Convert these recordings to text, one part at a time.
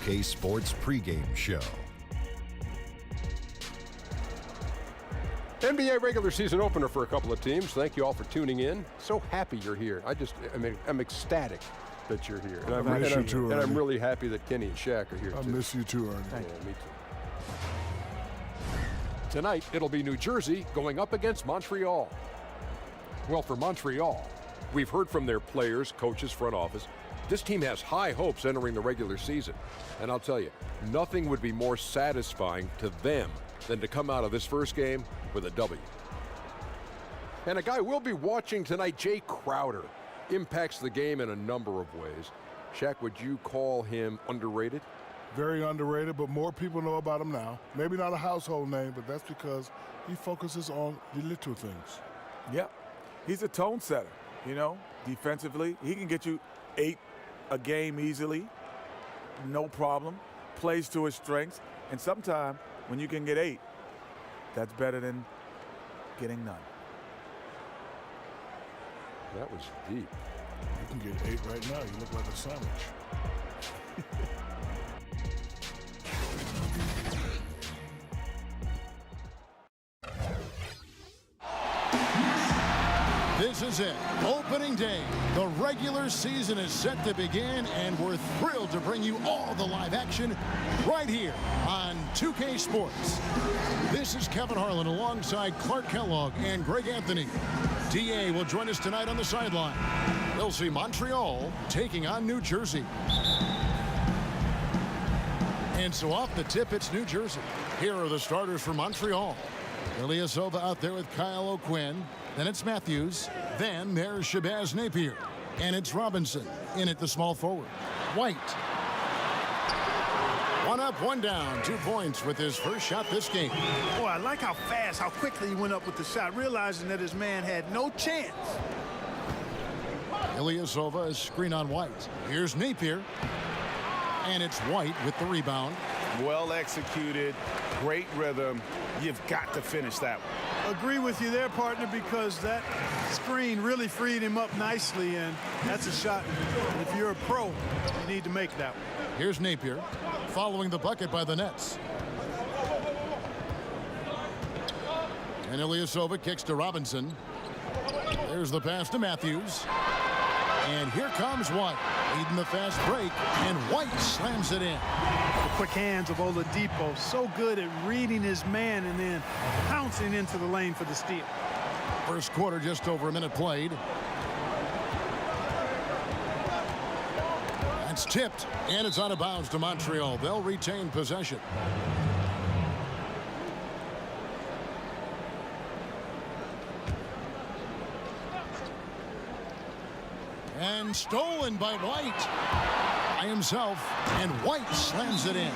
2K Sports pregame show. NBA regular season opener for a couple of teams. Thank you all for tuning in. So happy you're here. I'm ecstatic that you're here. And I miss you too, and I'm really happy that Kenny and Shaq are here, I too. miss you too, Ernie. Yeah, me too. Tonight, it'll be New Jersey going up against Montreal. Well, for Montreal, we've heard from their players, coaches, front office. This team has high hopes entering the regular season. And I'll tell you, nothing would be more satisfying to them than to come out of this first game with a W. And a guy we'll be watching tonight, Jay Crowder, impacts the game in a number of ways. Shaq, would you call him underrated? Very underrated, but more people know about him now. Maybe not a household name, but that's because he focuses on the little things. Yeah, he's a tone setter, you know, defensively. He can get you 8 a game easily, no problem. Plays to his strengths, and sometimes when you can get 8, that's better than getting none. That was deep. You can get 8 right now. You look like a sandwich. This is it. Opening day. The regular season is set to begin, and we're thrilled to bring you all the live action right here on 2K Sports. This is Kevin Harlan alongside Clark Kellogg and Greg Anthony. DA will join us tonight on the sideline. They'll see Montreal taking on New Jersey. And so off the tip, it's New Jersey. Here are the starters for Montreal. Ilyasova out there with Kyle O'Quinn. Then it's Matthews. Then there's Shabazz Napier. And it's Robinson in at the small forward. White. 1 up, 1 down. 2 points with his first shot this game. Boy, I like how fast, how quickly he went up with the shot, realizing that his man had no chance. Ilyasova is screen on White. Here's Napier. And it's White with the rebound. Well executed, great rhythm. You've got to finish that one. Agree with you there, partner, because that screen really freed him up nicely, and that's a shot. If you're a pro, you need to make that one. Here's Napier following the bucket by the Nets. And Ilyasova kicks to Robinson. There's the pass to Matthews. And here comes White, leading the fast break, and White slams it in. The quick hands of Oladipo, so good at reading his man and then pouncing into the lane for the steal. First quarter, just over a minute played. It's tipped, and it's out of bounds to Montreal. They'll retain possession. And stolen by White by himself, and White slams it in.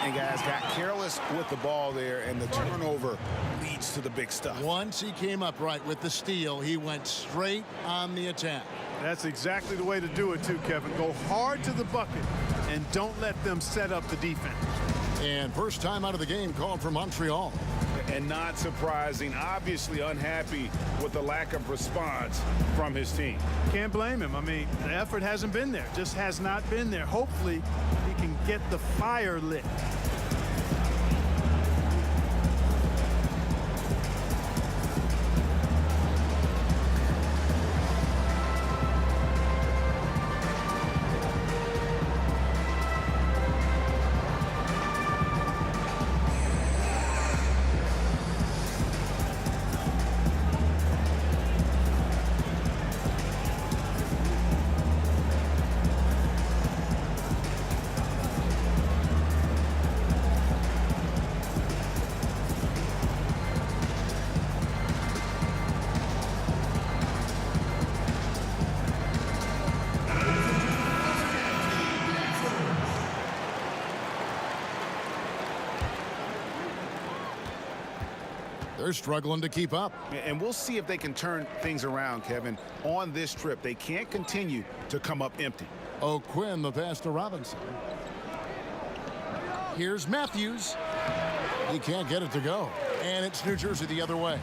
And guys got careless with the ball there, and the turnover leads to the big stuff. Once he came up right with the steal, he went straight on the attack. That's exactly the way to do it too, Kevin. Go hard to the bucket and don't let them set up the defense. And first time out of the game called for Montreal. And not surprising, obviously unhappy with the lack of response from his team. Can't blame him. I mean, the effort hasn't been there. Just has not been there. Hopefully, he can get the fire lit. They're struggling to keep up. And we'll see if they can turn things around, Kevin. On this trip, they can't continue to come up empty. O'Quinn, the pass to Robinson. Here's Matthews. He can't get it to go. And it's New Jersey the other way.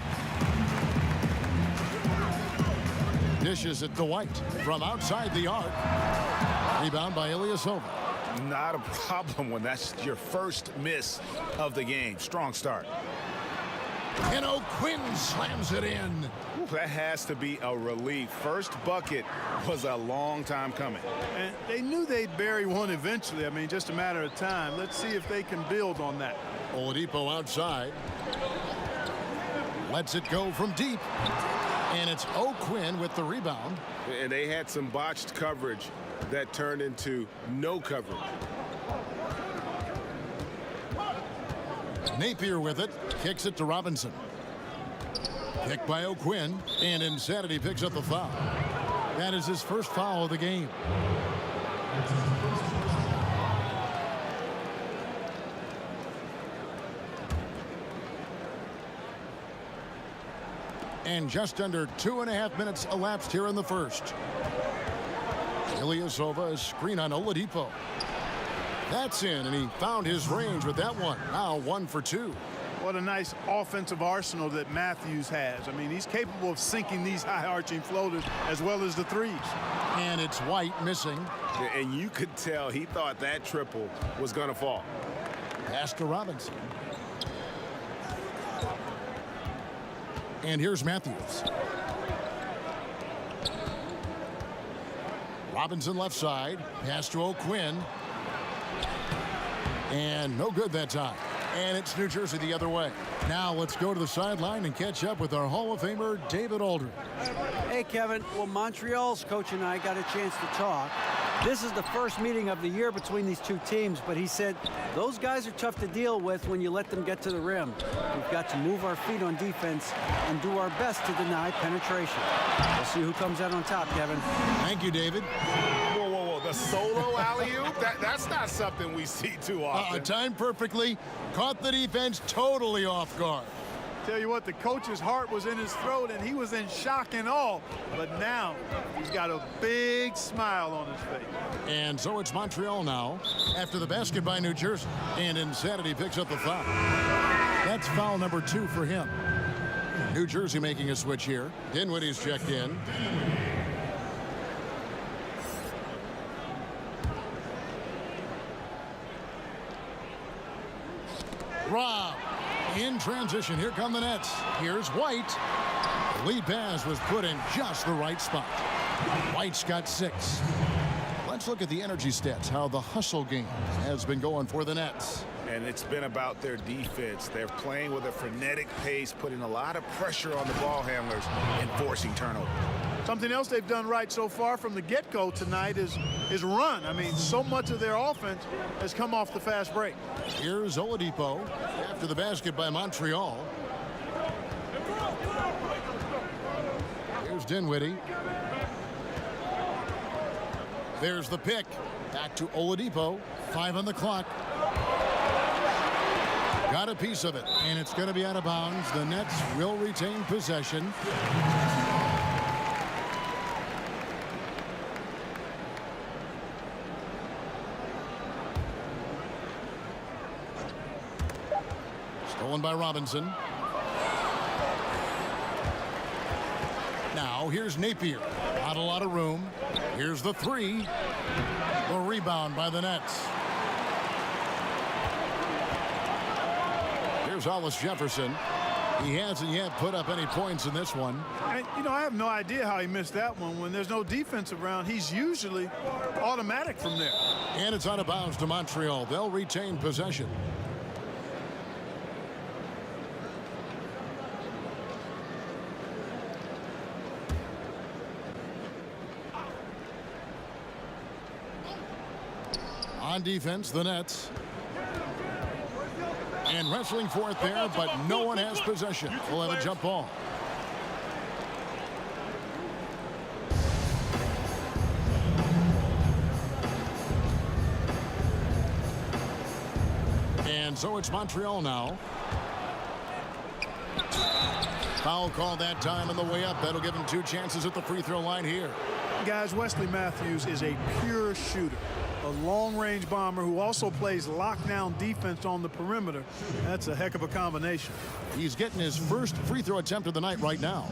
Dishes it to White from outside the arc. Rebound by Ilyasova. Not a problem when that's your first miss of the game. Strong start. And O'Quinn slams it in. That has to be a relief. First bucket was a long time coming. And they knew they'd bury one eventually. I mean, just a matter of time. Let's see if they can build on that. Oladipo outside. Lets it go from deep. And it's O'Quinn with the rebound. And they had some botched coverage that turned into no coverage. Napier with it. Kicks it to Robinson. Kicked by O'Quinn. And Insanity picks up the foul. That is his first foul of the game. And just under 2.5 minutes elapsed here in the first. Ilyasova, a screen on Oladipo. That's in, and he found his range with that one. Now 1 for 2. What a nice offensive arsenal that Matthews has. I mean, he's capable of sinking these high-arching floaters as well as the threes. And it's White missing. And you could tell he thought that triple was going to fall. Pass to Robinson. And here's Matthews. Robinson left side. Pass to O'Quinn. And no good that time. And it's New Jersey the other way. Now let's go to the sideline and catch up with our Hall of Famer, David Aldridge. Hey, Kevin. Well, Montreal's coach and I got a chance to talk. This is the first meeting of the year between these two teams, but he said those guys are tough to deal with when you let them get to the rim. We've got to move our feet on defense and do our best to deny penetration. We'll see who comes out on top, Kevin. Thank you, David. Whoa, whoa, whoa. The solo alley-oop? That's not something we see too often. Timed perfectly. Caught the defense totally off guard. Tell you what, the coach's heart was in his throat, and he was in shock and awe. But now he's got a big smile on his face. And so it's Montreal now after the basket by New Jersey. And Insanity picks up the foul. That's foul number 2 for him. New Jersey making a switch here. Dinwiddie's checked in. Rob. In transition, here come the Nets. Here's White. The lead pass was put in just the right spot. White's got 6. Let's look at the energy stats, how the hustle game has been going for the Nets. And it's been about their defense. They're playing with a frenetic pace, putting a lot of pressure on the ball handlers and forcing turnover. Something else they've done right so far from the get-go tonight is run. I mean, so much of their offense has come off the fast break. Here's Oladipo after the basket by Montreal. Here's Dinwiddie. There's the pick. Back to Oladipo. 5 on the clock. Got a piece of it, and it's going to be out of bounds. The Nets will retain possession. Stolen by Robinson. Now here's Napier. Not a lot of room. Here's the 3. The rebound by the Nets. Here's Hollis Jefferson. He hasn't yet put up any points in this one. And, you know, I have no idea how he missed that one. When there's no defense around, he's usually automatic from there. And it's out of bounds to Montreal. They'll retain possession. On defense, the Nets. And wrestling for it there, but no one has possession. We'll have a jump ball. And so it's Montreal now. Foul call that time on the way up. That'll give him 2 chances at the free throw line here. Guys, Wesley Matthews is a pure shooter. A long-range bomber who also plays lockdown defense on the perimeter. That's a heck of a combination. He's getting his first free throw attempt of the night right now.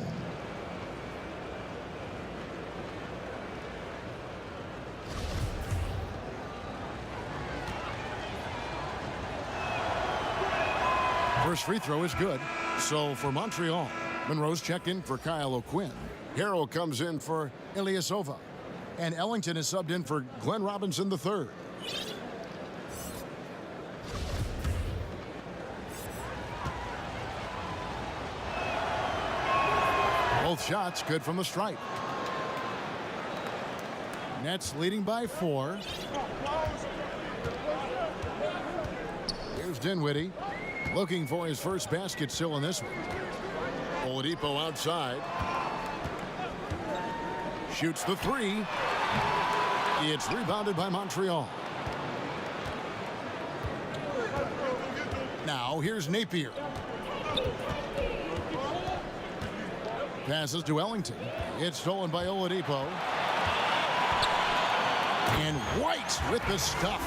First free throw is good. So for Montreal, Monroe's checked in for Kyle O'Quinn. Harrell comes in for Ilyasova. And Ellington is subbed in for Glenn Robinson III. Both shots good from the stripe. Nets leading by 4. Here's Dinwiddie looking for his first basket still in this one. Oladipo outside. Shoots the 3. It's rebounded by Montreal. Now here's Napier. Passes to Ellington. It's stolen by Oladipo. And White with the stuff.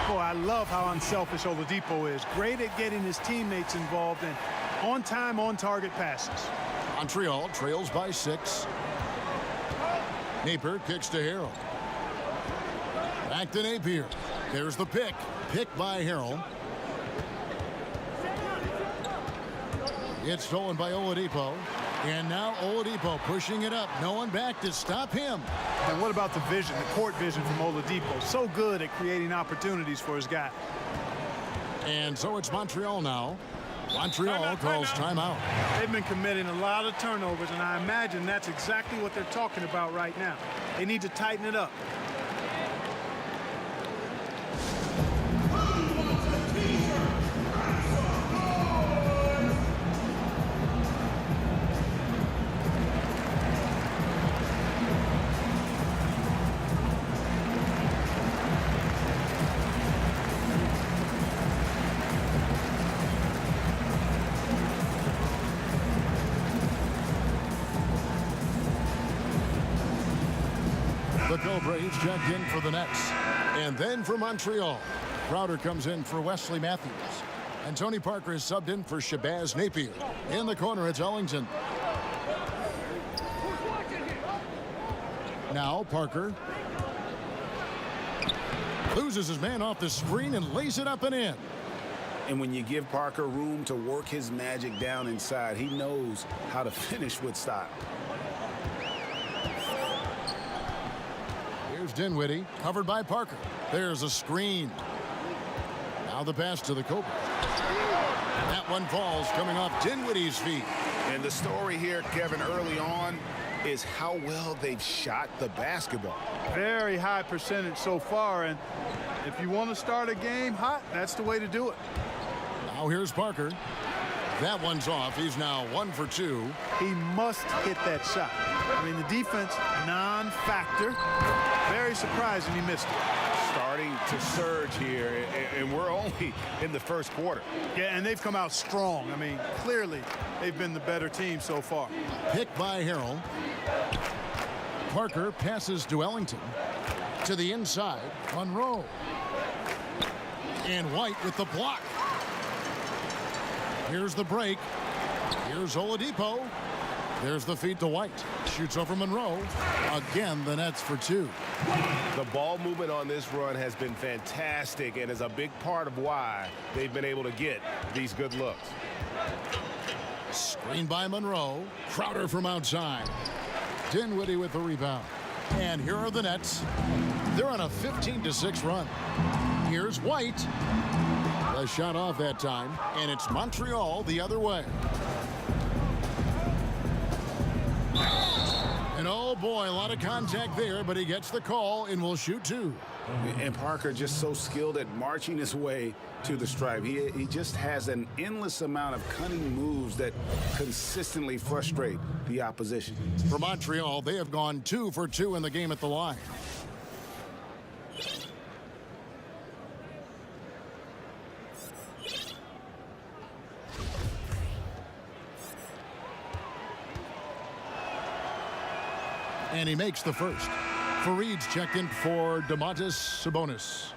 Boy, I love how unselfish Oladipo is. Great at getting his teammates involved and on-time, on-target passes. Montreal trails by 6. Napier kicks to Harrell. Back to Napier. There's the pick. Picked by Harrell. It's stolen by Oladipo. And now Oladipo pushing it up. No one back to stop him. And what about the vision, the court vision from Oladipo? So good at creating opportunities for his guy. And so it's Montreal now. Montreal calls timeout. They've been committing a lot of turnovers, and I imagine that's exactly what they're talking about right now. They need to tighten it up. The Cobra each checked in for the Nets. And then for Montreal, Crowder comes in for Wesley Matthews. And Tony Parker is subbed in for Shabazz Napier. In the corner, it's Ellington. Now Parker loses his man off the screen and lays it up and in. And when you give Parker room to work his magic down inside, he knows how to finish with style. Here's Dinwiddie, covered by Parker. There's a screen. Now the pass to the Cobra. That one falls coming off Dinwiddie's feet. And the story here, Kevin, early on is how well they've shot the basketball. Very high percentage so far, and if you want to start a game hot, that's the way to do it. Now here's Parker. That one's off. He's now 1 for 2. He must hit that shot. I mean, the defense, non-factor. Very surprising he missed it. Starting to surge here, and we're only in the first quarter. Yeah, and they've come out strong. I mean, clearly, they've been the better team so far. Picked by Harrell. Parker passes to Ellington. To the inside, Monroe. And White with the block. Here's the break. Here's Oladipo. There's the feed to White. Shoots over Monroe. Again, the Nets for 2. The ball movement on this run has been fantastic and is a big part of why they've been able to get these good looks. Screen by Monroe. Crowder from outside. Dinwiddie with the rebound. And here are the Nets. They're on a 15-6 run. Here's White. The shot off that time, and it's Montreal the other way. And oh boy, a lot of contact there, but he gets the call and will shoot 2. And Parker just so skilled at marching his way to the stripe. He just has an endless amount of cunning moves that consistently frustrate the opposition. For Montreal, they have gone 2 for 2 in the game at the line. And he makes the first. Fareed's checked in for Domantas Sabonis.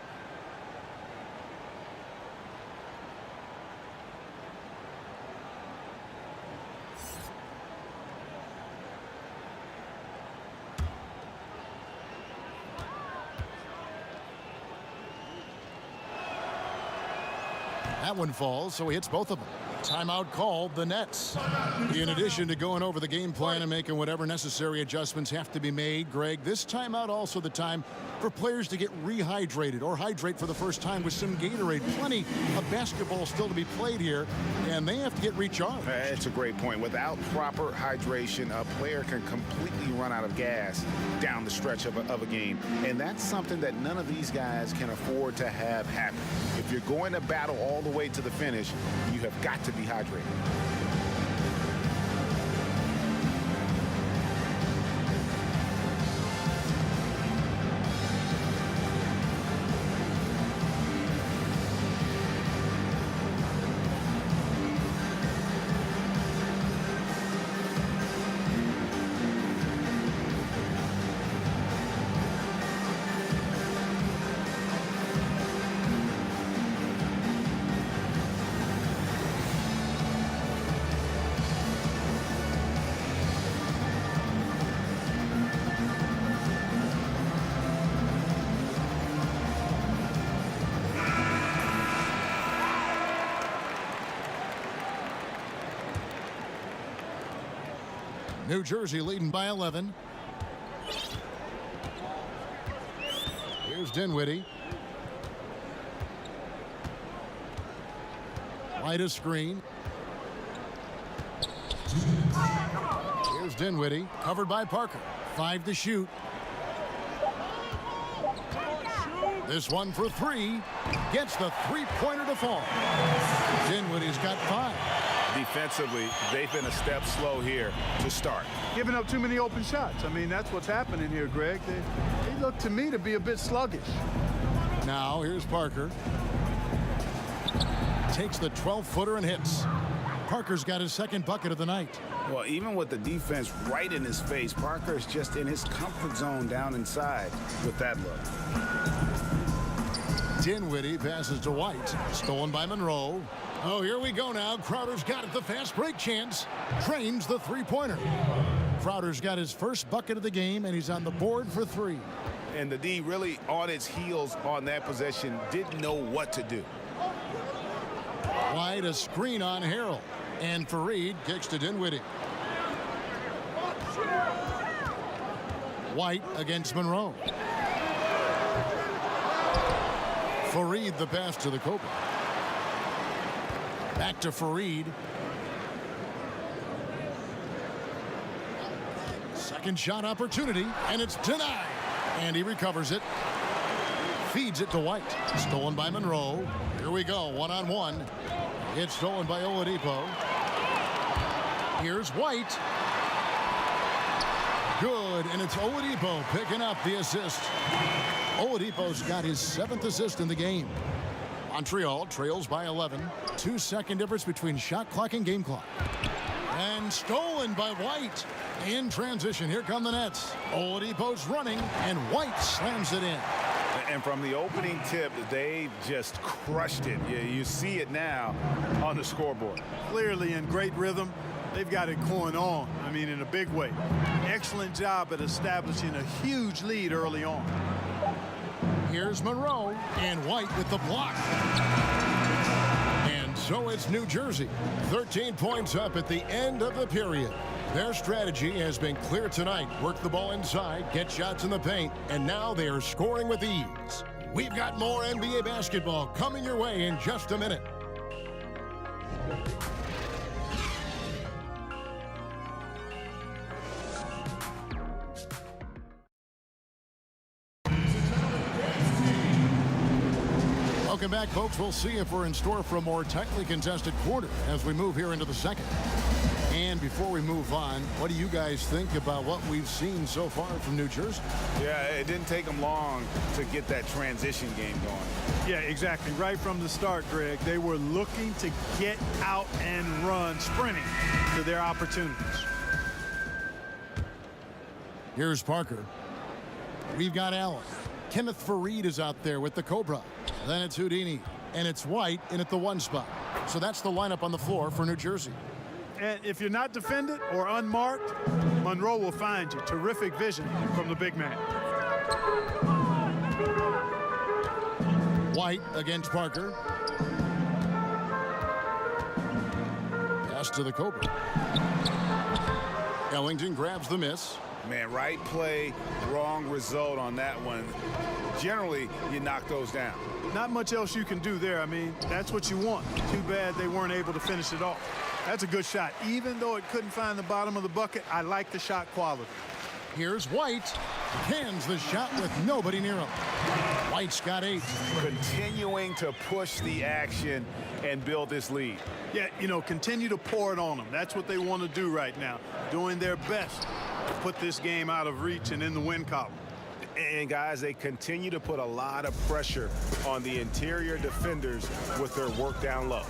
That one falls, so he hits both of them. Timeout called, the Nets. In addition to going over the game plan and making whatever necessary adjustments have to be made, Greg, this timeout also the time for players to get rehydrated or hydrate for the first time with some Gatorade. Plenty of basketball still to be played here, and they have to get recharged. It's a great point. Without proper hydration, a player can completely run out of gas down the stretch of a game, and that's something that none of these guys can afford to have happen. If you're going to battle all the way to the finish, you have got to be hydrated. New Jersey leading by 11. Here's Dinwiddie. White a screen. Here's Dinwiddie, covered by Parker. 5 to shoot. This one for 3. Gets the three-pointer to fall. Dinwiddie's got 5. Defensively, they've been a step slow here to start. Giving up too many open shots. I mean, that's what's happening here, Greg. They look to me to be a bit sluggish. Now, here's Parker. Takes the 12-footer and hits. Parker's got his second bucket of the night. Well, even with the defense right in his face, Parker's just in his comfort zone down inside with that look. Dinwiddie passes to White. Stolen by Monroe. Oh, here we go now. Crowder's got it. The fast break chance. Drains the three-pointer. Crowder's got his first bucket of the game, and he's on the board for 3. And the D really on its heels on that possession, didn't know what to do. White a screen on Harrell. And Fareed kicks to Dinwiddie. White against Monroe. Fareed the pass to the Cobra. Back to Fareed. Second shot opportunity, and it's denied. And he recovers it. Feeds it to White. Stolen by Monroe. Here we go, one-on-one. It's stolen by Oladipo. Here's White. Good, and it's Oladipo picking up the assist. Oladipo's got his 7th assist in the game. Montreal trails by 11. 2-second difference between shot clock and game clock. And stolen by White. In transition, here come the Nets. Oladipo's running, and White slams it in. And from the opening tip, they just crushed it. You see it now on the scoreboard. Clearly in great rhythm. They've got it going on. I mean, in a big way. Excellent job at establishing a huge lead early on. Here's Monroe, and White with the block. And so it's New Jersey. 13 points up at the end of the period. Their strategy has been clear tonight. Work the ball inside, get shots in the paint, and now they are scoring with ease. We've got more NBA basketball coming your way in just a minute. Welcome back, folks. We'll see if we're in store for a more tightly contested quarter as we move here into the second. And before we move on, what do you guys think about what we've seen so far from New Jersey? Yeah, it didn't take them long to get that transition game going. Yeah, exactly. Right from the start, Greg, they were looking to get out and run, sprinting to their opportunities. Here's Parker. We've got Allen. Kenneth Fareed is out there with the Cobra. Then it's Houdini, and it's White in at the 1 spot. So that's the lineup on the floor for New Jersey. And if you're not defended or unmarked, Monroe will find you. Terrific vision from the big man. White against Parker. pass to the Cobra. Ellington grabs the miss. Man, right play, wrong result on that one. Generally, you knock those down. Not much else you can do there. I mean, that's what you want. Too bad they weren't able to finish it off. That's a good shot. Even though it couldn't find the bottom of the bucket, I like the shot quality. Here's White. Hands the shot with nobody near him. White's got 8. Continuing to push the action and build this lead. Yeah, you know, continue to pour it on them. That's what they want to do right now. Doing their best to put this game out of reach and in the win column. And guys, they continue to put a lot of pressure on the interior defenders with their work down low.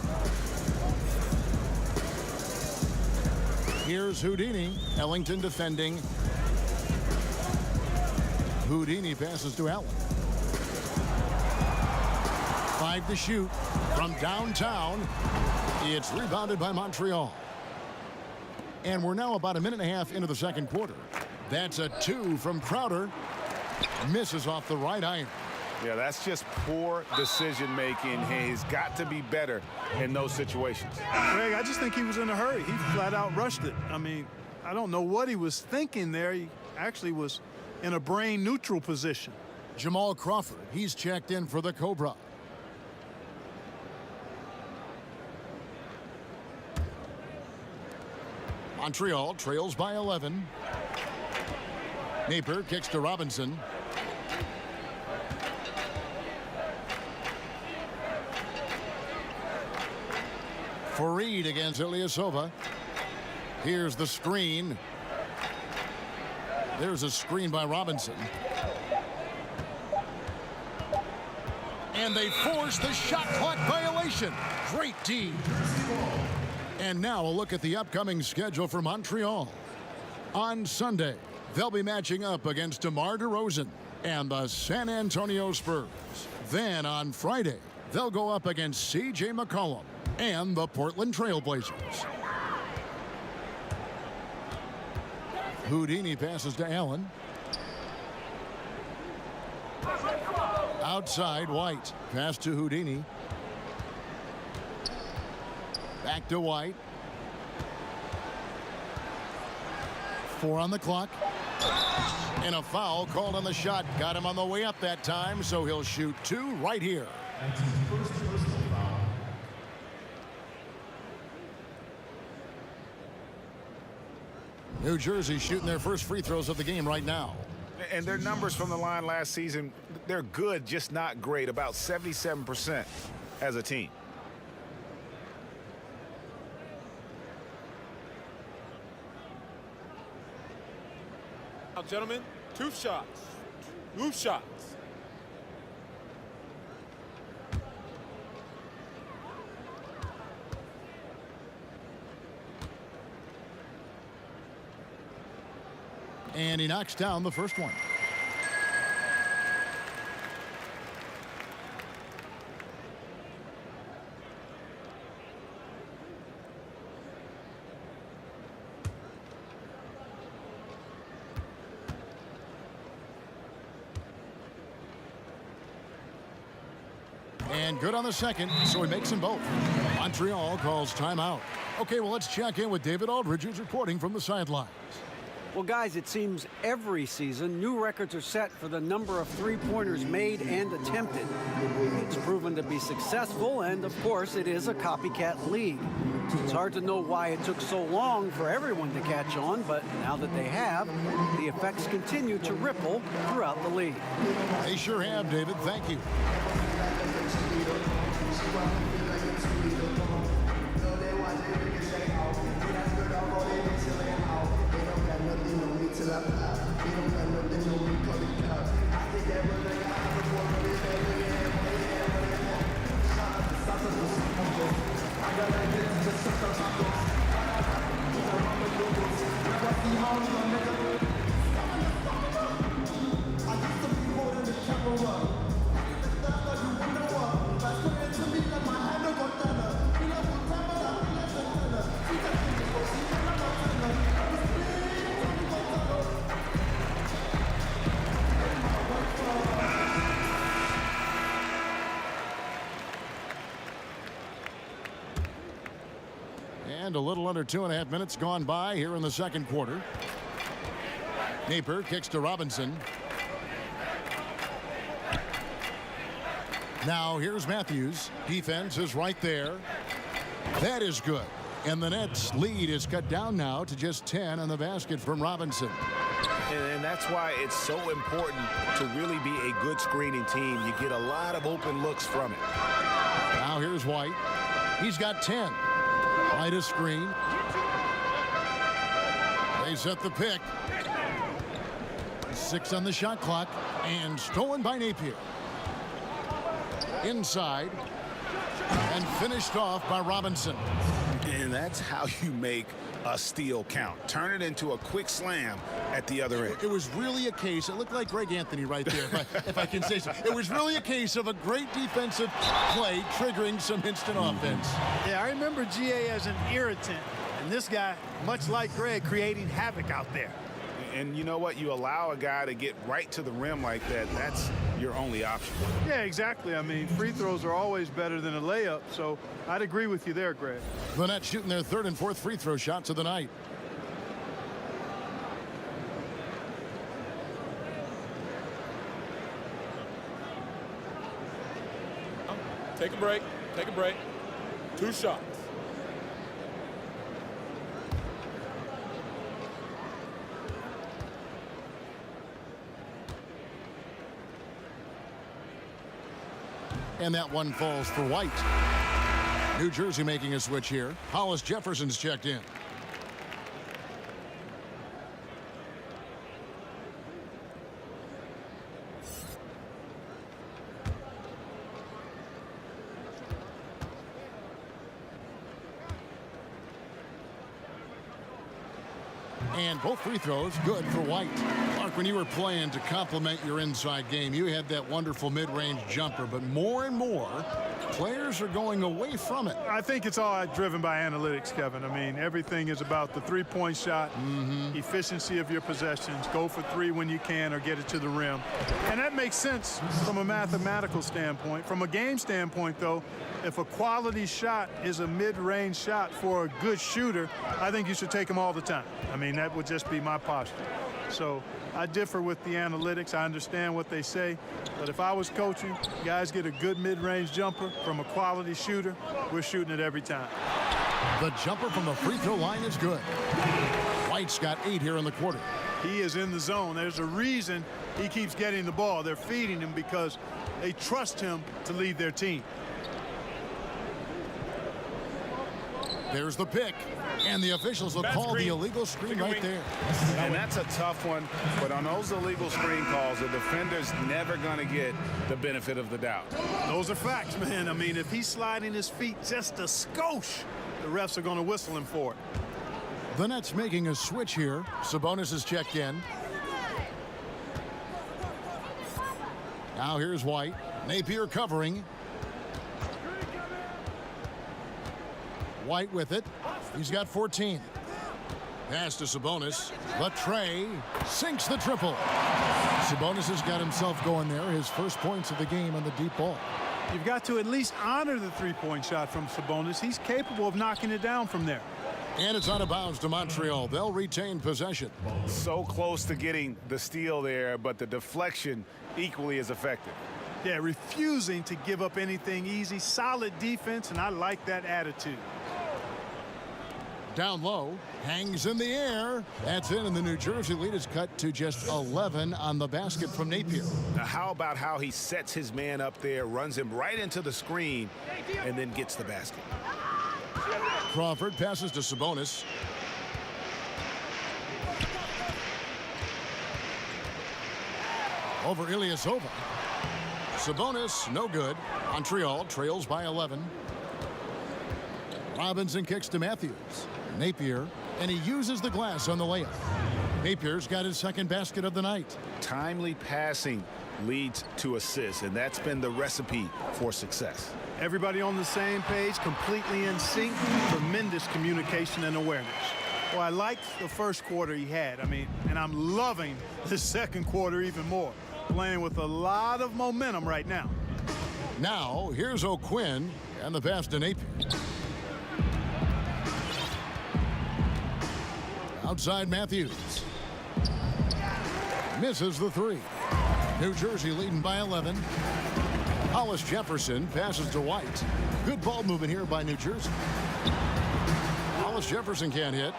Here's Houdini. Ellington defending. Houdini passes to Allen. 5 to shoot from downtown. It's rebounded by Montreal. And we're now about a minute and a half into the second quarter. That's a 2 from Crowder. Misses off the right iron. Yeah, that's just poor decision making. He's got to be better in those situations. Greg, I just think he was in a hurry. He flat out rushed it. I mean, I don't know what he was thinking there. He actually was in a brain neutral position. Jamal Crawford, he's checked in for the Cobra. Montreal trails by 11. Napier kicks to Robinson. Fareed against Ilyasova. Here's the screen. There's a screen by Robinson. And they force the shot clock violation. Great D. And now a look at the upcoming schedule for Montreal. On Sunday, they'll be matching up against DeMar DeRozan and the San Antonio Spurs. Then on Friday, they'll go up against C.J. McCollum and the Portland Trail Blazers. Houdini passes to Allen. Outside, White. Pass to Houdini. Back to White. 4 on the clock. And a foul called on the shot. Got him on the way up that time, so he'll shoot 2 right here. New Jersey shooting their first free throws of the game right now. And their numbers from the line last season, they're good, just not great. About 77% as a team. Now, gentlemen, 2 shots. 2 shots. And he knocks down the first one. And good on the second, so he makes them both. Montreal calls timeout. Okay, well, let's check in with David Aldridge, who's reporting from the sidelines. Well, guys, it seems every season new records are set for the number of three-pointers made and attempted. It's proven to be successful, and of course, it is a copycat league. It's hard to know why it took so long for everyone to catch on, but now that they have, the effects continue to ripple throughout the league. They sure have, David. Thank you. And a little under 2.5 minutes gone by here in the second quarter. Napier kicks to Robinson. Now here's Matthews. Defense is right there. That is good. And the Nets' lead is cut down now to just 10 on the basket from Robinson. And that's why it's so important to really be a good screening team. You get a lot of open looks from it. Now here's White. He's got 10. White a screen. They set the pick. 6 on the shot clock. And stolen by Napier. Inside. And finished off by Robinson. And that's how you make a steal count. Turn it into a quick slam at the other end. It was really a case, it looked like Greg Anthony right there, if I can say so. It was really a case of a great defensive play triggering some instant offense. Yeah, I remember GA as an irritant. And this guy, much like Greg, creating havoc out there. And you know what? You allow a guy to get right to the rim like that, that's your only option. Yeah, exactly. I mean, free throws are always better than a layup, so I'd agree with you there, Greg. The Nets shooting their 3rd and 4th free throw shots of the night. Take a break. Take a break. 2 shots. And that one falls for White. New Jersey making a switch here. Hollis Jefferson's checked in. And both free throws good for White. Mark, when you were playing to complement your inside game, you had that wonderful mid-range jumper, but more and more players are going away from it. I think it's all driven by analytics, Kevin. I mean, everything is about the three-point shot, efficiency of your possessions, go for 3 when you can or get it to the rim. And that makes sense from a mathematical standpoint. From a game standpoint, though, if a quality shot is a mid-range shot for a good shooter, I think you should take them all the time. I mean, that would just be my posture. So I differ with the analytics. I understand what they say. But if I was coaching, guys get a good mid-range jumper from a quality shooter, we're shooting it every time. The jumper from the free throw line is good. White's got 8 here in the quarter. He is in the zone. There's a reason he keeps getting the ball. They're feeding him because they trust him to lead their team. There's the pick. And the officials will call the illegal screen right there. And that's a tough one, but on those illegal screen calls, the defender's never going to get the benefit of the doubt. Those are facts, man. I mean, if he's sliding his feet just a skosh, the refs are going to whistle him for it. The Nets making a switch here. Sabonis is checked in. Now here's White. Napier covering. White with it. He's got 14. Pass to Sabonis. Latre sinks the triple. Sabonis has got himself going there. His first points of the game on the deep ball. You've got to at least honor the three-point shot from Sabonis. He's capable of knocking it down from there. And it's out of bounds to Montreal. They'll retain possession. So close to getting the steal there, but the deflection equally as effective. Yeah, refusing to give up anything easy. Solid defense, and I like that attitude. Down low, hangs in the air. That's in, and the New Jersey lead is cut to just 11 on the basket from Napier. Now, how about how he sets his man up there, runs him right into the screen, and then gets the basket? Crawford passes to Sabonis. Over Ilyasova. Sabonis, no good. Montreal trails by 11. Robinson kicks to Matthews. Napier, and he uses the glass on the layup. Napier's got his second basket of the night. Timely passing leads to assists, and that's been the recipe for success. Everybody on the same page, completely in sync, tremendous communication and awareness. Well, I liked the first quarter he had. I mean, and I'm loving the second quarter even more. Playing with a lot of momentum right now. Now, here's O'Quinn and the pass to Napier. Outside Matthews. Misses the three. New Jersey leading by 11. Hollis Jefferson passes to White. Good ball movement here by New Jersey. Hollis Jefferson can't hit.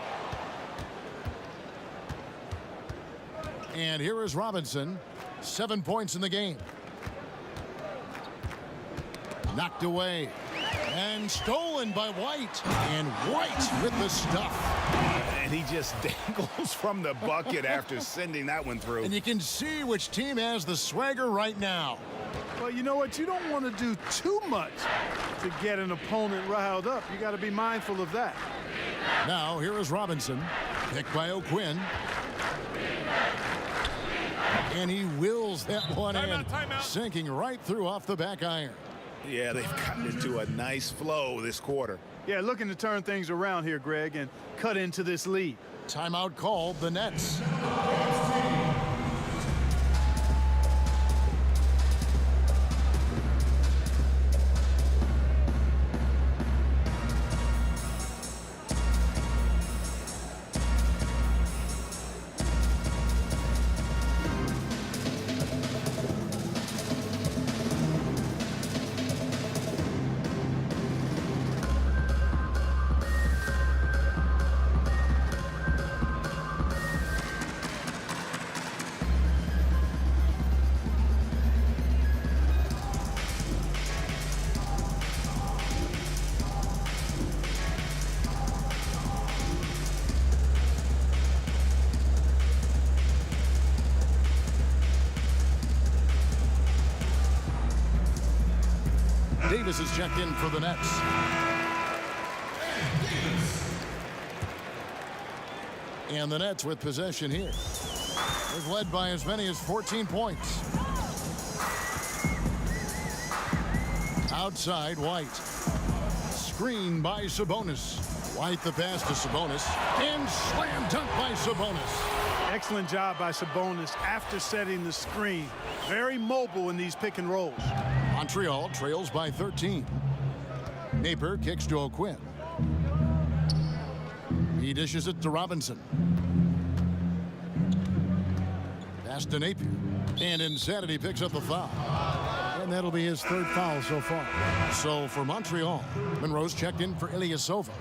And here is Robinson. 7 points in the game. Knocked away. And stolen by White. And White with the stuff. And he just dangles from the bucket after sending that one through. And you can see which team has the swagger right now. Well, you know what? You don't want to do too much to get an opponent riled up. You got to be mindful of that. Now, here is Robinson. Picked by O'Quinn. And he wills that one in. Sinking right through off the back iron. Yeah, they've gotten into a nice flow this quarter. Yeah, looking to turn things around here, Greg, and cut into this lead. Timeout called, the Nets. Davis is checked in for the Nets. And the Nets with possession here. They've led by as many as 14 points. Outside, White. Screen by Sabonis. White the pass to Sabonis. And slam dunk by Sabonis. Excellent job by Sabonis after setting the screen. Very mobile in these pick and rolls. Montreal trails by 13. Napier kicks to O'Quinn. He dishes it to Robinson. Pass to Napier. And Insanity picks up the foul. And that'll be his third foul so far. So for Montreal, Monroe's checked in for Ilyasova.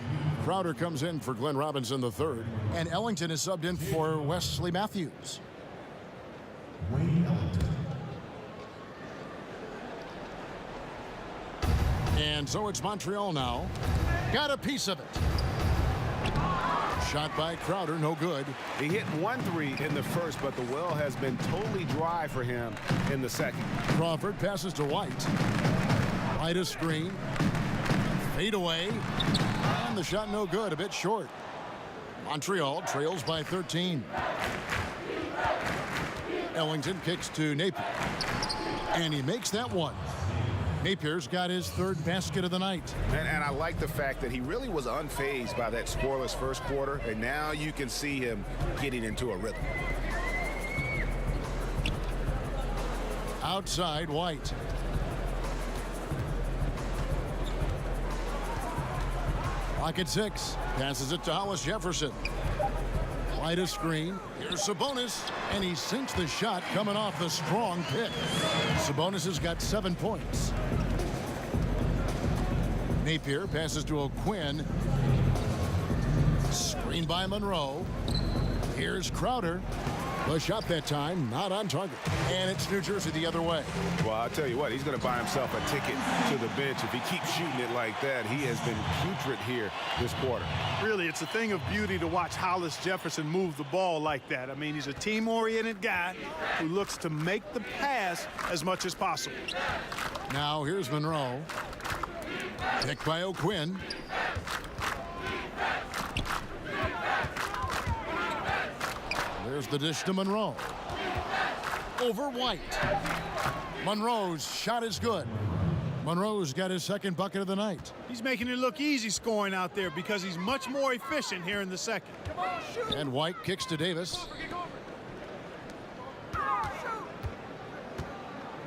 Crowder comes in for Glenn Robinson the third. And Ellington is subbed in for Wesley Matthews. And so it's Montreal now. Got a piece of it. Shot by Crowder, no good. He hit 1-3 in the first, but the well has been totally dry for him in the second. Crawford passes to White. White a screen. Fade away. And the shot no good, a bit short. Montreal trails by 13. Ellington kicks to Napier. And he makes that one. Napier's got his third basket of the night. And I like the fact that he really was unfazed by that scoreless first quarter, and now you can see him getting into a rhythm. Outside, White. Clock at 6. Passes it to Hollis Jefferson. White a screen. Here's Sabonis. And he sinks the shot coming off the strong pick. Sabonis has got 7 points. Napier passes to O'Quinn. Screen by Monroe. Here's Crowder. The shot that time, not on target. And it's New Jersey the other way. Well, I'll tell you what, he's going to buy himself a ticket to the bench. If he keeps shooting it like that, he has been putrid here this quarter. Really, it's a thing of beauty to watch Hollis Jefferson move the ball like that. I mean, he's a team-oriented guy who looks to make the pass as much as possible. Now here's Monroe. Picked by O'Quinn. There's the dish to Monroe. Over White. Monroe's shot is good. Monroe's got his second bucket of the night. He's making it look easy scoring out there because he's much more efficient here in the second. And White kicks to Davis.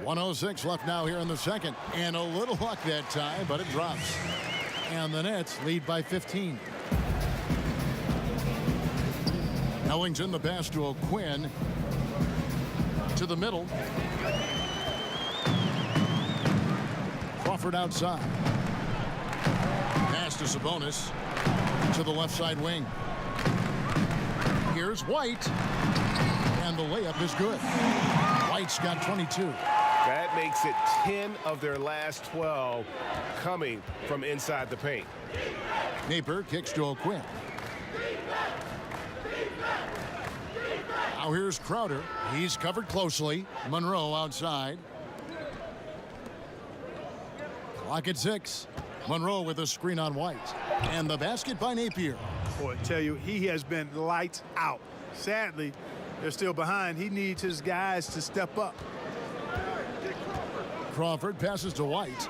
1:06 left now here in the second. And a little luck that time, but it drops. And the Nets lead by 15. Ellington, the pass to O'Quinn. To the middle. Crawford outside. Pass to Sabonis. To the left side wing. Here's White. And the layup is good. White's got 22. That makes it 10 of their last 12 coming from inside the paint. Napier kicks to O'Quinn. Now here's Crowder. He's covered closely. Monroe outside. Clock at 6. Monroe with a screen on White. And the basket by Napier. Boy, I tell you, he has been lights out. Sadly, they're still behind. He needs his guys to step up. Crawford passes to White.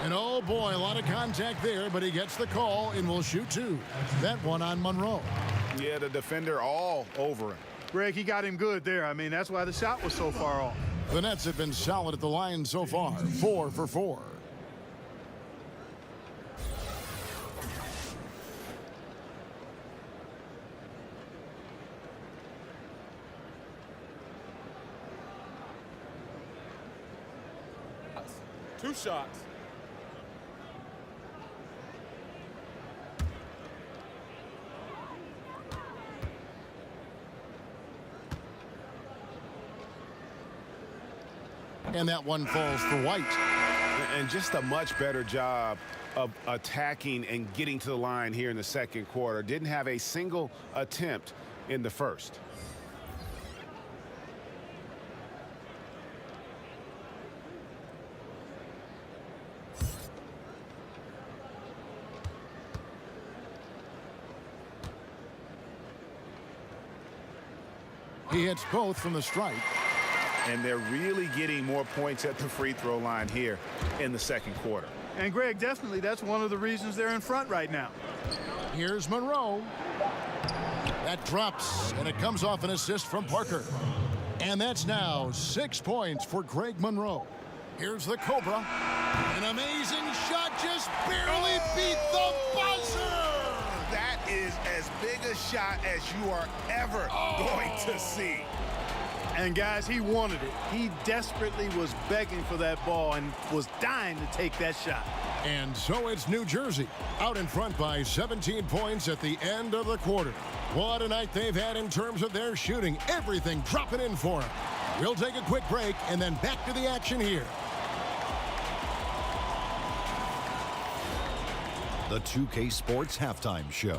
And oh boy, a lot of contact there, but he gets the call and will shoot 2. That one on Monroe. Yeah, the defender all over him. Greg, he got him good there. I mean, that's why the shot was so far off. The Nets have been solid at the line so far. 4 for 4. Two shots. And that one falls for White. And just a much better job of attacking and getting to the line here in the second quarter. Didn't have a single attempt in the first. He hits both from the strike. And they're really getting more points at the free throw line here in the second quarter. And Greg, definitely that's one of the reasons they're in front right now. Here's Monroe. That drops, and it comes off an assist from Parker. And that's now 6 points for Greg Monroe. Here's the Cobra. An amazing shot, just barely beat the buzzer. That is as big a shot as you are ever going to see. And guys, he wanted it. He desperately was begging for that ball and was dying to take that shot. And so it's New Jersey out in front by 17 points at the end of the quarter. What a night they've had in terms of their shooting. Everything dropping in for them. We'll take a quick break and then back to the action here. The 2K Sports Halftime Show.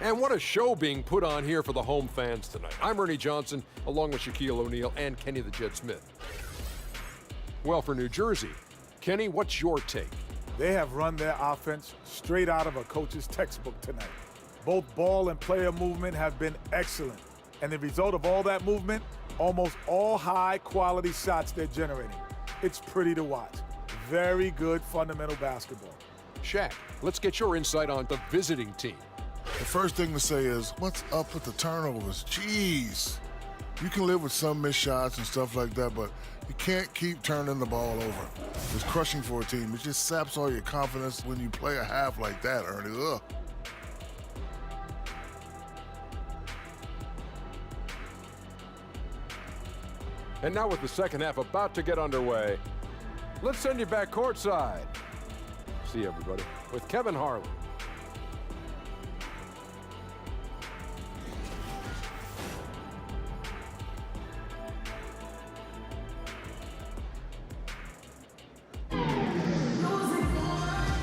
And what a show being put on here for the home fans tonight. I'm Ernie Johnson, along with Shaquille O'Neal and Kenny the Jet Smith. Well, for New Jersey, Kenny, what's your take? They have run their offense straight out of a coach's textbook tonight. Both ball and player movement have been excellent. And the result of all that movement, almost all high-quality shots they're generating. It's pretty to watch. Very good fundamental basketball. Shaq, let's get your insight on the visiting team. The first thing to say is, what's up with the turnovers? Jeez. You can live with some missed shots and stuff like that, but you can't keep turning the ball over. It's crushing for a team. It just saps all your confidence when you play a half like that, Ernie. Ugh. And now with the second half about to get underway, let's send you back courtside. See everybody with Kevin Harlan.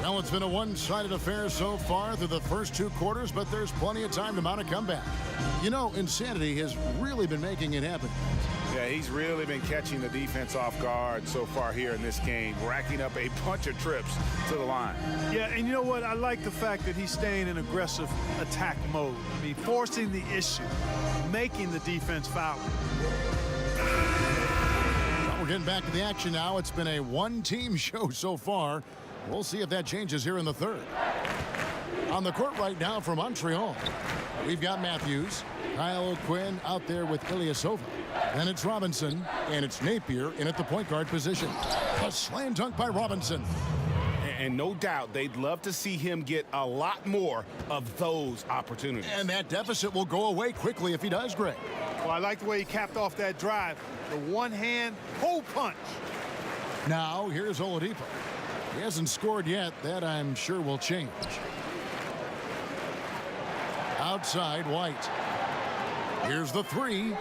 Well, it's been a one-sided affair so far through the first 2 quarters, but there's plenty of time to mount a comeback. You know, insanity has really been making it happen. Yeah, he's really been catching the defense off guard so far here in this game, racking up a bunch of trips to the line. Yeah, and you know what? I like the fact that he's staying in aggressive attack mode. I mean, forcing the issue, making the defense foul. Well, we're getting back to the action now. It's been a one-team show so far. We'll see if that changes here in the third. On the court right now for Montreal, we've got Matthews, Kyle O'Quinn out there with Ilyasova. Then it's Robinson, and it's Napier in at the point guard position. A slam dunk by Robinson. And no doubt they'd love to see him get a lot more of those opportunities. And that deficit will go away quickly if he does, Greg. Well, I like the way he capped off that drive. The one-hand hole punch. Now, here's Oladipo. He hasn't scored yet. That, I'm sure, will change. Outside, White. Here's the three.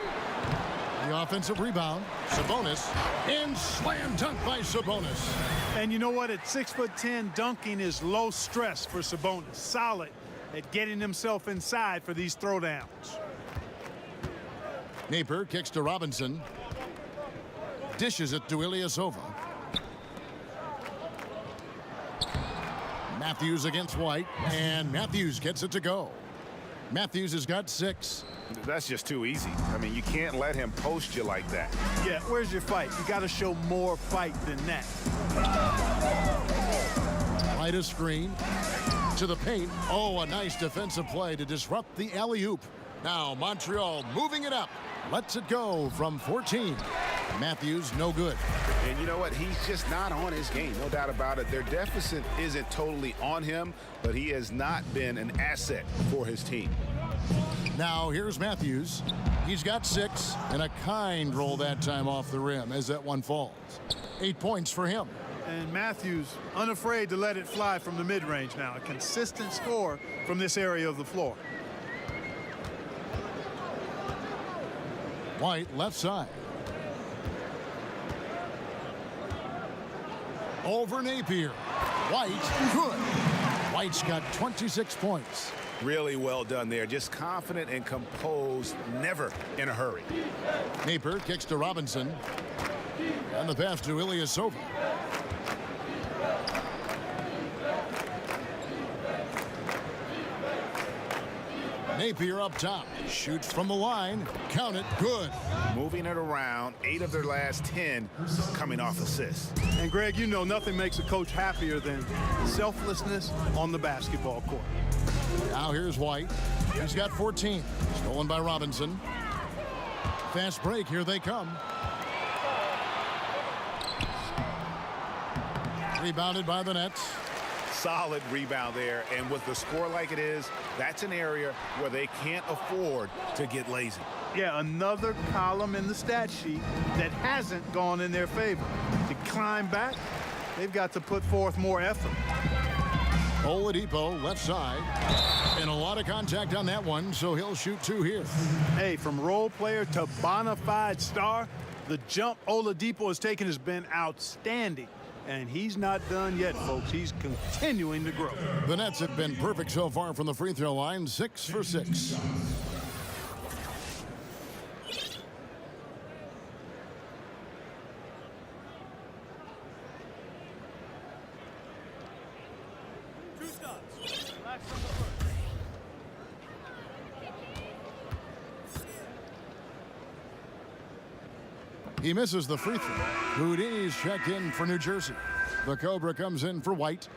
The offensive rebound. Sabonis. And slam dunk by Sabonis. And you know what? At 6'10", dunking is low stress for Sabonis. Solid at getting himself inside for these throwdowns. Napier kicks to Robinson. Dishes it to Ilyasova. Matthews against White. And Matthews gets it to go. Matthews has got 6. That's just too easy. I mean, you can't let him post you like that. Yeah, where's your fight? You got to show more fight than that. Right a screen to the paint. Oh, a nice defensive play to disrupt the alley-oop. Now Montreal moving it up. Lets it go from 14. Matthews no good. And you know what? He's just not on his game. No doubt about it. Their deficit isn't totally on him, but he has not been an asset for his team. Now here's Matthews. He's got 6 and a kind roll that time off the rim as that one falls. 8 points for him. And Matthews unafraid to let it fly from the mid-range now. A consistent score from this area of the floor. White left side. Over Napier. White good. White's got 26 points. Really well done there. Just confident and composed, never in a hurry. Napier kicks to Robinson. And the pass to Ilyasova. Napier up top. Shoots from the line. Count it. Good. Moving it around. 8 of their last 10 coming off assists. And Greg, you know nothing makes a coach happier than selflessness on the basketball court. Now here's White. He's got 14. Stolen by Robinson. Fast break. Here they come. Rebounded by the Nets. Solid rebound there. And with the score like it is, that's an area where they can't afford to get lazy. Yeah, another column in the stat sheet that hasn't gone in their favor. To climb back, they've got to put forth more effort. Oladipo left side. And a lot of contact on that one, so he'll shoot 2 here. Hey, from role player to bona fide star, the jump Oladipo has taken has been outstanding. And he's not done yet, folks. He's continuing to grow. The Nets have been perfect so far from the free throw line, 6 for 6. He misses the free throw. Houdini's checked in for New Jersey. The Cobra comes in for White.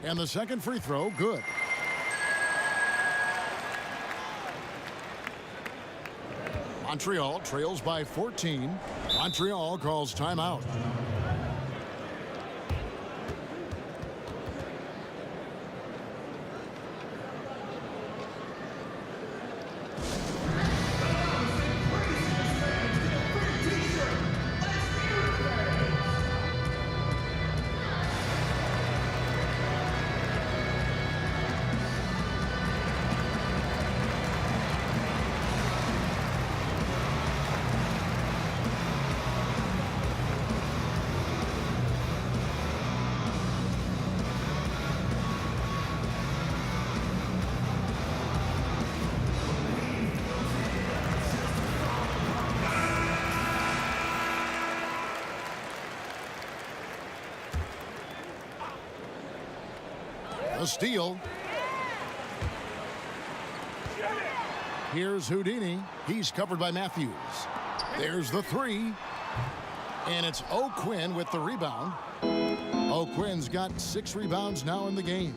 And the second free throw, good. Montreal trails by 14. Montreal calls timeout. A steal. Here's Houdini. He's covered by Matthews. There's the three. And it's O'Quinn with the rebound. O'Quinn's got 6 rebounds now in the game.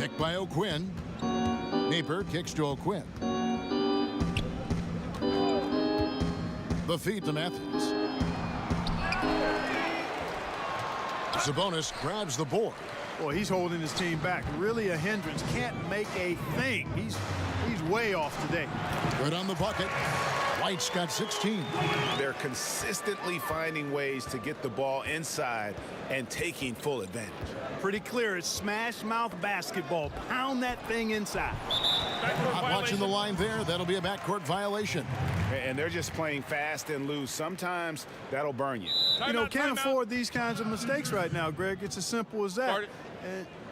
Kick by O'Quinn. Napier kicks to O'Quinn. The feed to Matthews. Sabonis grabs the board. Boy, he's holding his team back. Really a hindrance. Can't make a thing. He's way off today. Good on the bucket. White's got 16. They're consistently finding ways to get the ball inside and taking full advantage. Pretty clear. It's smash mouth basketball. Pound that thing inside. Not watching the line there. That'll be a backcourt violation. And they're just playing fast and loose. Sometimes that'll burn you. Can't afford these kinds of mistakes right now, Greg. It's as simple as that.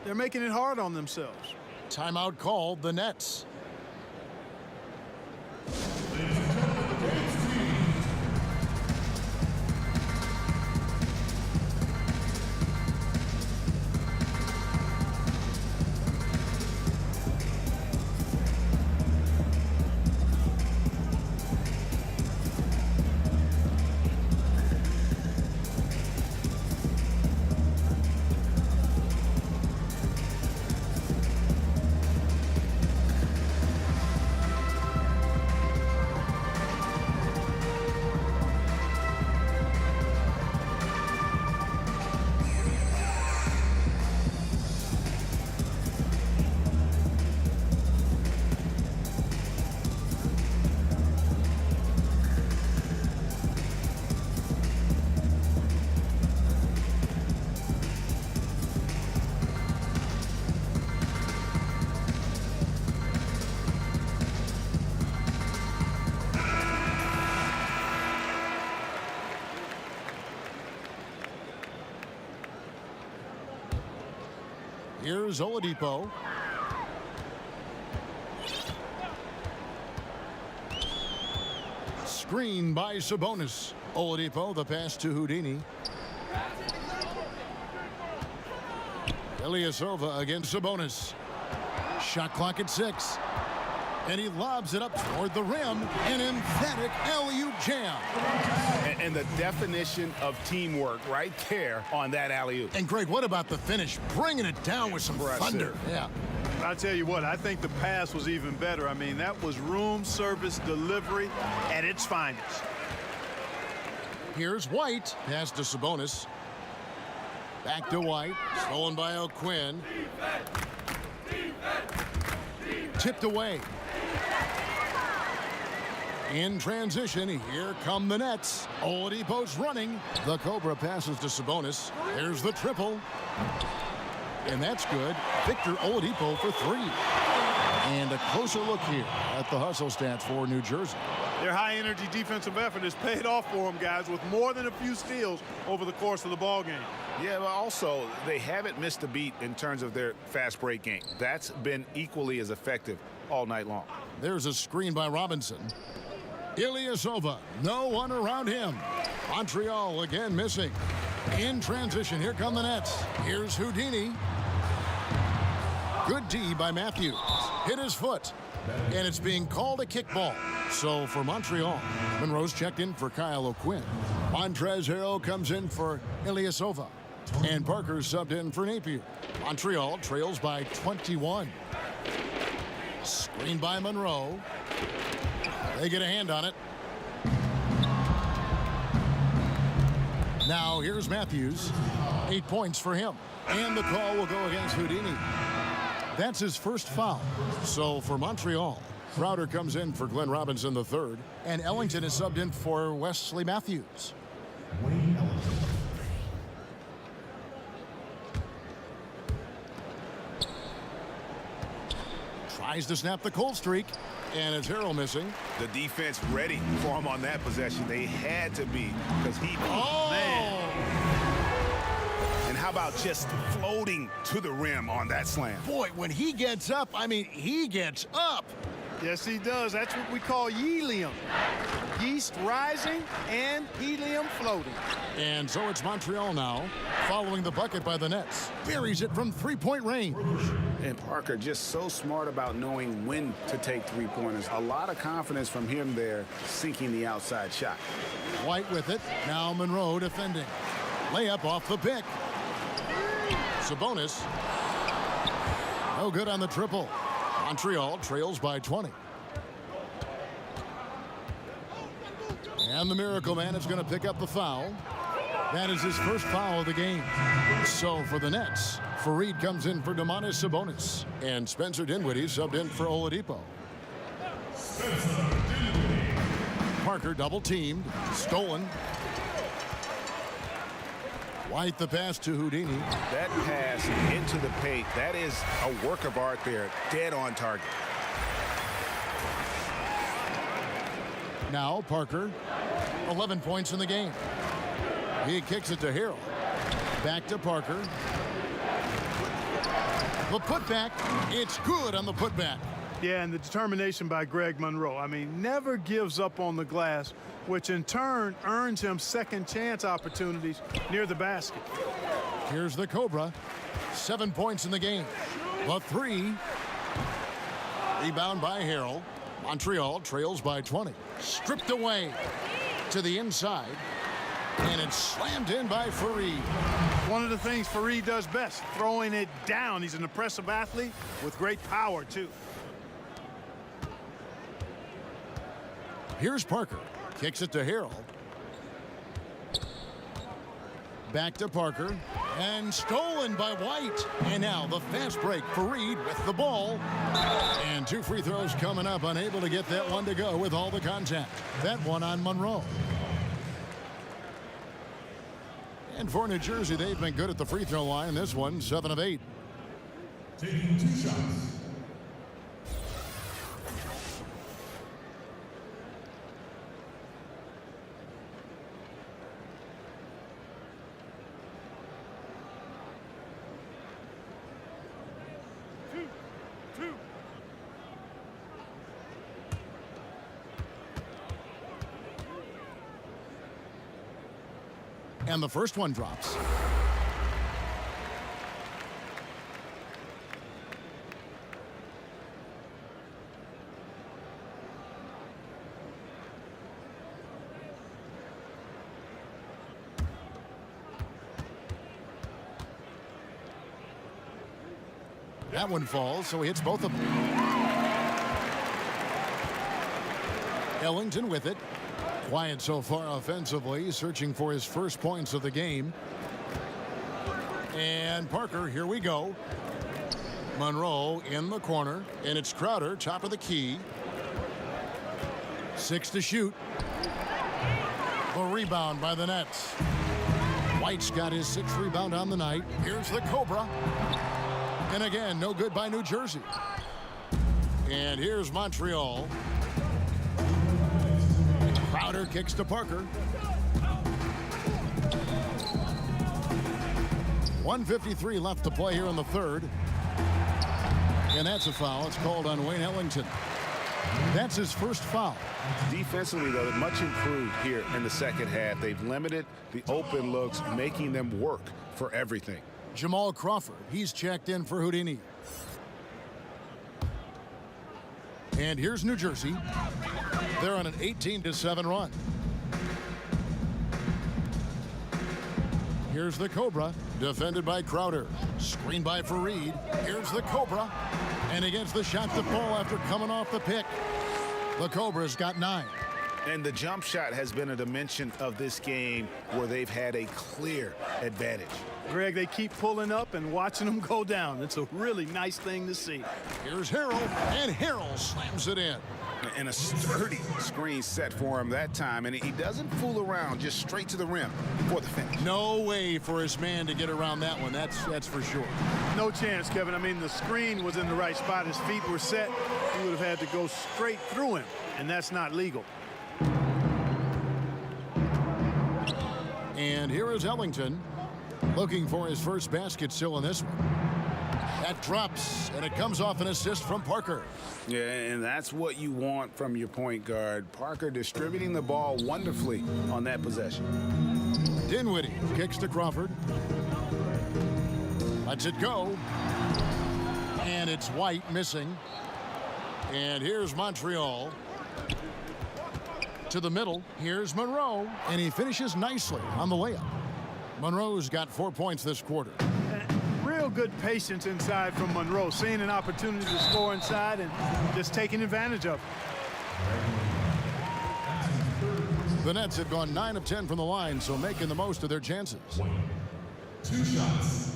They're making it hard on themselves. Timeout called, the Nets. Here's Oladipo. Screen by Sabonis. Oladipo, the pass to Houdini. Ilyasova against Sabonis. Shot clock at 6. And he lobs it up toward the rim. An emphatic alley-oop jam. And the definition of teamwork right there on that alley-oop. And Greg, what about the finish? Bringing it down with some thunder. Yeah. I'll tell you what, I think the pass was even better. I mean, that was room service delivery at its finest. Here's White. Pass to Sabonis. Back to White. Stolen by O'Quinn. Tipped away. In transition, here come the Nets. Oladipo's running. The Cobra passes to Sabonis. There's the triple. And that's good. Victor Oladipo for 3. And a closer look here at the hustle stats for New Jersey. Their high-energy defensive effort has paid off for them, guys, with more than a few steals over the course of the ball game. Yeah, but also, they haven't missed a beat in terms of their fast break game. That's been equally as effective all night long. There's a screen by Robinson. Ilyasova, no one around him. Montreal again missing. In transition, here come the Nets. Here's Houdini. Good D by Matthews. Hit his foot. And it's being called a kickball. So for Montreal, Monroe's checked in for Kyle O'Quinn. Montrezl Harrell comes in for Ilyasova. And Parker subbed in for Napier. Montreal trails by 21. Screen by Monroe. They get a hand on it. Now here's Matthews. 8 points for him. And the call will go against Houdini. That's his first foul. So for Montreal, Crowder comes in for Glenn Robinson III. And Ellington is subbed in for Wesley Matthews. Tries to snap the cold streak. And it's Harrell missing. The defense ready for him on that possession. They had to be because he... Oh, man. And how about just floating to the rim on that slam? Boy, when he gets up, I mean, he gets up. Yes, he does. That's what we call helium. Yeast rising and helium floating. And so it's Montreal now, following the bucket by the Nets. Buries it from three-point range. And Parker just so smart about knowing when to take three-pointers. A lot of confidence from him there, sinking the outside shot. White with it. Now Monroe defending. Layup off the pick. Sabonis. No good on the triple. Montreal trails by 20. And the Miracle Man is going to pick up the foul. That is his first foul of the game. So for the Nets, Fareed comes in for Domantas Sabonis. And Spencer Dinwiddie subbed in for Oladipo. Parker double teamed. Stolen. White the pass to Houdini. That pass into the paint, that is a work of art there. Dead on target. Now Parker, 11 points in the game. He kicks it to Harrell. Back to Parker. The putback, it's good on the putback. Yeah, and the determination by Greg Monroe. I mean, never gives up on the glass, which in turn earns him second chance opportunities near the basket. Here's the Cobra. 7 points in the game. The three. Rebound by Harrell. Montreal trails by 20. Stripped away to the inside. And it's slammed in by Fareed. One of the things Fareed does best, throwing it down. He's an impressive athlete with great power, too. Here's Parker. Kicks it to Harrell. Back to Parker. And stolen by White. And now the fast break. Fareed with the ball. And 2 free throws coming up. Unable to get that one to go with all the contact. That one on Monroe. And for New Jersey, they've been good at the free throw line. This one, 7 of 8. Taking 2 shots. And the first one drops. That one falls, so he hits both of them. Ellington with it. Quiet so far offensively, searching for his first points of the game. And Parker, here we go. Monroe in the corner, and it's Crowder, top of the key. 6 to shoot. The rebound by the Nets. White's got his 6th rebound on the night. Here's the Cobra. And again, no good by New Jersey. And here's Montreal. Crowder kicks to Parker. 1:53 left to play here in the third. And that's a foul. It's called on Wayne Ellington. That's his first foul. Defensively, though, much improved here in the second half. They've limited the open looks, making them work for everything. Jamal Crawford, he's checked in for Houdini. And here's New Jersey. They're on an 18-7 run. Here's the Cobra, defended by Crowder. Screened by Fareed. Here's the Cobra. And against the shot to fall after coming off the pick. The Cobra's got 9. And the jump shot has been a dimension of this game where they've had a clear advantage. Greg, they keep pulling up and watching them go down. It's a really nice thing to see. Here's Harrell, and Harrell slams it in. And a sturdy screen set for him that time, and he doesn't fool around, just straight to the rim for the finish. No way for his man to get around that one, that's for sure. No chance, Kevin. I mean, the screen was in the right spot. His feet were set. He would have had to go straight through him, and that's not legal. And here is Ellington, looking for his first basket still in this one. That drops, and it comes off an assist from Parker. Yeah, and that's what you want from your point guard. Parker distributing the ball wonderfully on that possession. Dinwiddie kicks to Crawford. Lets it go. And it's White missing. And here's Montreal. To the middle, here's Monroe. And he finishes nicely on the layup. Monroe's got 4 points this quarter. Real good patience inside from Monroe, seeing an opportunity to score inside and just taking advantage of it. The Nets have gone 9 of 10 from the line, so making the most of their chances. 2 shots.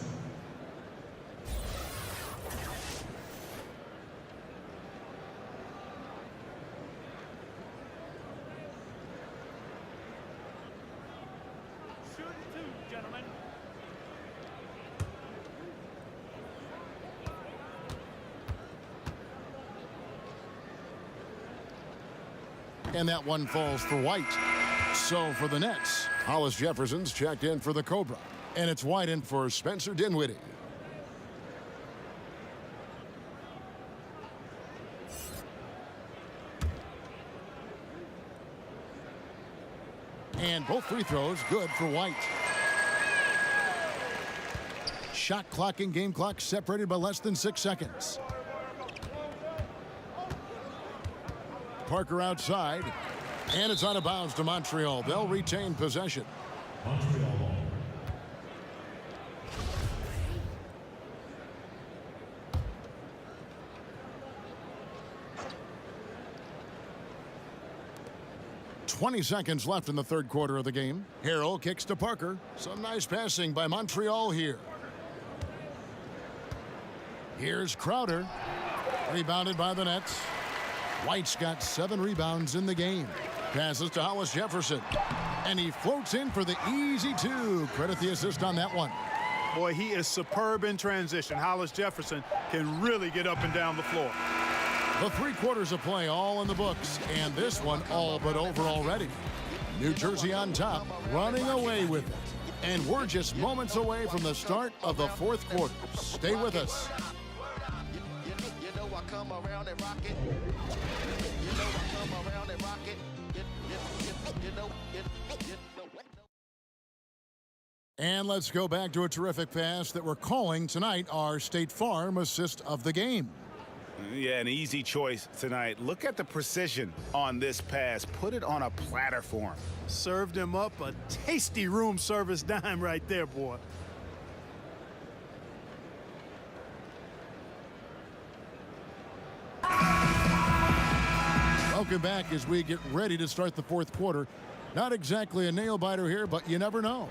And that one falls for White. So for the Nets, Hollis Jefferson's checked in for the Cobra. And it's White in for Spencer Dinwiddie. And both free throws good for White. Shot clock and game clock separated by less than 6 seconds. Parker outside, and it's out of bounds to Montreal. They'll retain possession. Montreal ball. .20 seconds left in the third quarter of the game. Harrell kicks to Parker. Some nice passing by Montreal here. Here's Crowder. Rebounded by the Nets. White's got 7 rebounds in the game. Passes to Hollis Jefferson. And he floats in for the easy 2. Credit the assist on that one. Boy, he is superb in transition. Hollis Jefferson can really get up and down the floor. The 3 quarters of play all in the books. And this one all but over already. New Jersey on top, running away with it. And we're just moments away from the start of the 4th quarter. Stay with us. And let's go back to a terrific pass that we're calling tonight our State Farm assist of the game. Yeah, an easy choice tonight. Look at the precision on this pass. Put it on a platter for him. Served him up a tasty room service dime right there, boy. Welcome back as we get ready to start the 4th quarter. Not exactly a nail-biter here, but you never know.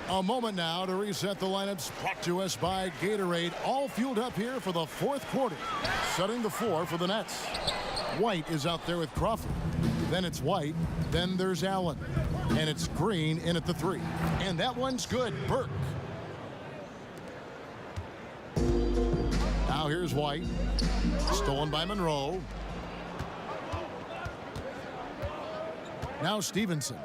A moment now to reset the lineups brought to us by Gatorade. All fueled up here for the 4th quarter. Setting the floor for the Nets. White is out there with Crawford. Then it's White. Then there's Allen. And it's Green in at the 3. And that one's good. Burke. Now here's White. Stolen by Monroe. Now Stevenson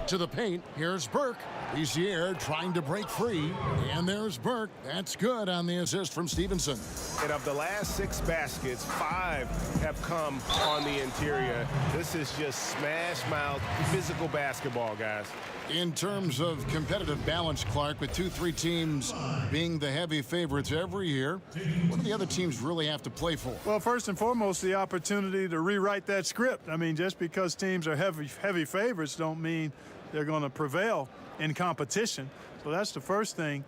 to the paint. Here's Burke. Lizier trying to break free. And there's Burke. That's good on the assist from Stevenson. And of the last 6 baskets, 5 have come on the interior. This is just smash mouth physical basketball, guys. In terms of competitive balance, Clark, with 2-3 teams being the heavy favorites every year, what do the other teams really have to play for? Well, first and foremost, the opportunity to rewrite that script. I mean, just because teams are heavy favorites don't mean they're going to prevail in competition. So that's the first thing.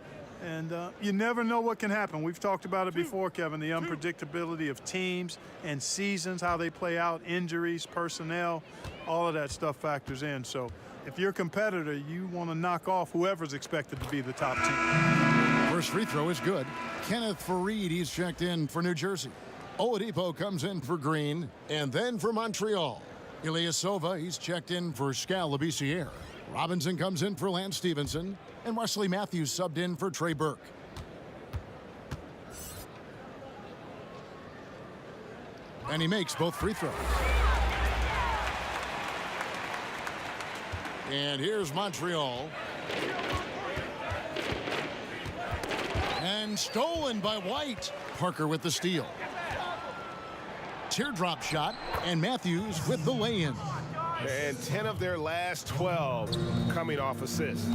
And you never know what can happen. We've talked about it before, Kevin, the unpredictability of teams and seasons, how they play out, injuries, personnel, all of that stuff factors in. So if you're a competitor, you want to knock off whoever's expected to be the top team. First free throw is good. Kenneth Fareed, he's checked in for New Jersey. Oladipo comes in for Green, and then for Montreal. Ilyasova, he's checked in for Skal Labissiere. Robinson comes in for Lance Stevenson, and Wesley Matthews subbed in for Trey Burke. And he makes both free throws. And here's Montreal. And stolen by White. Parker with the steal. Teardrop shot, and Matthews with the lay-in. And 10 of their last 12 coming off assists.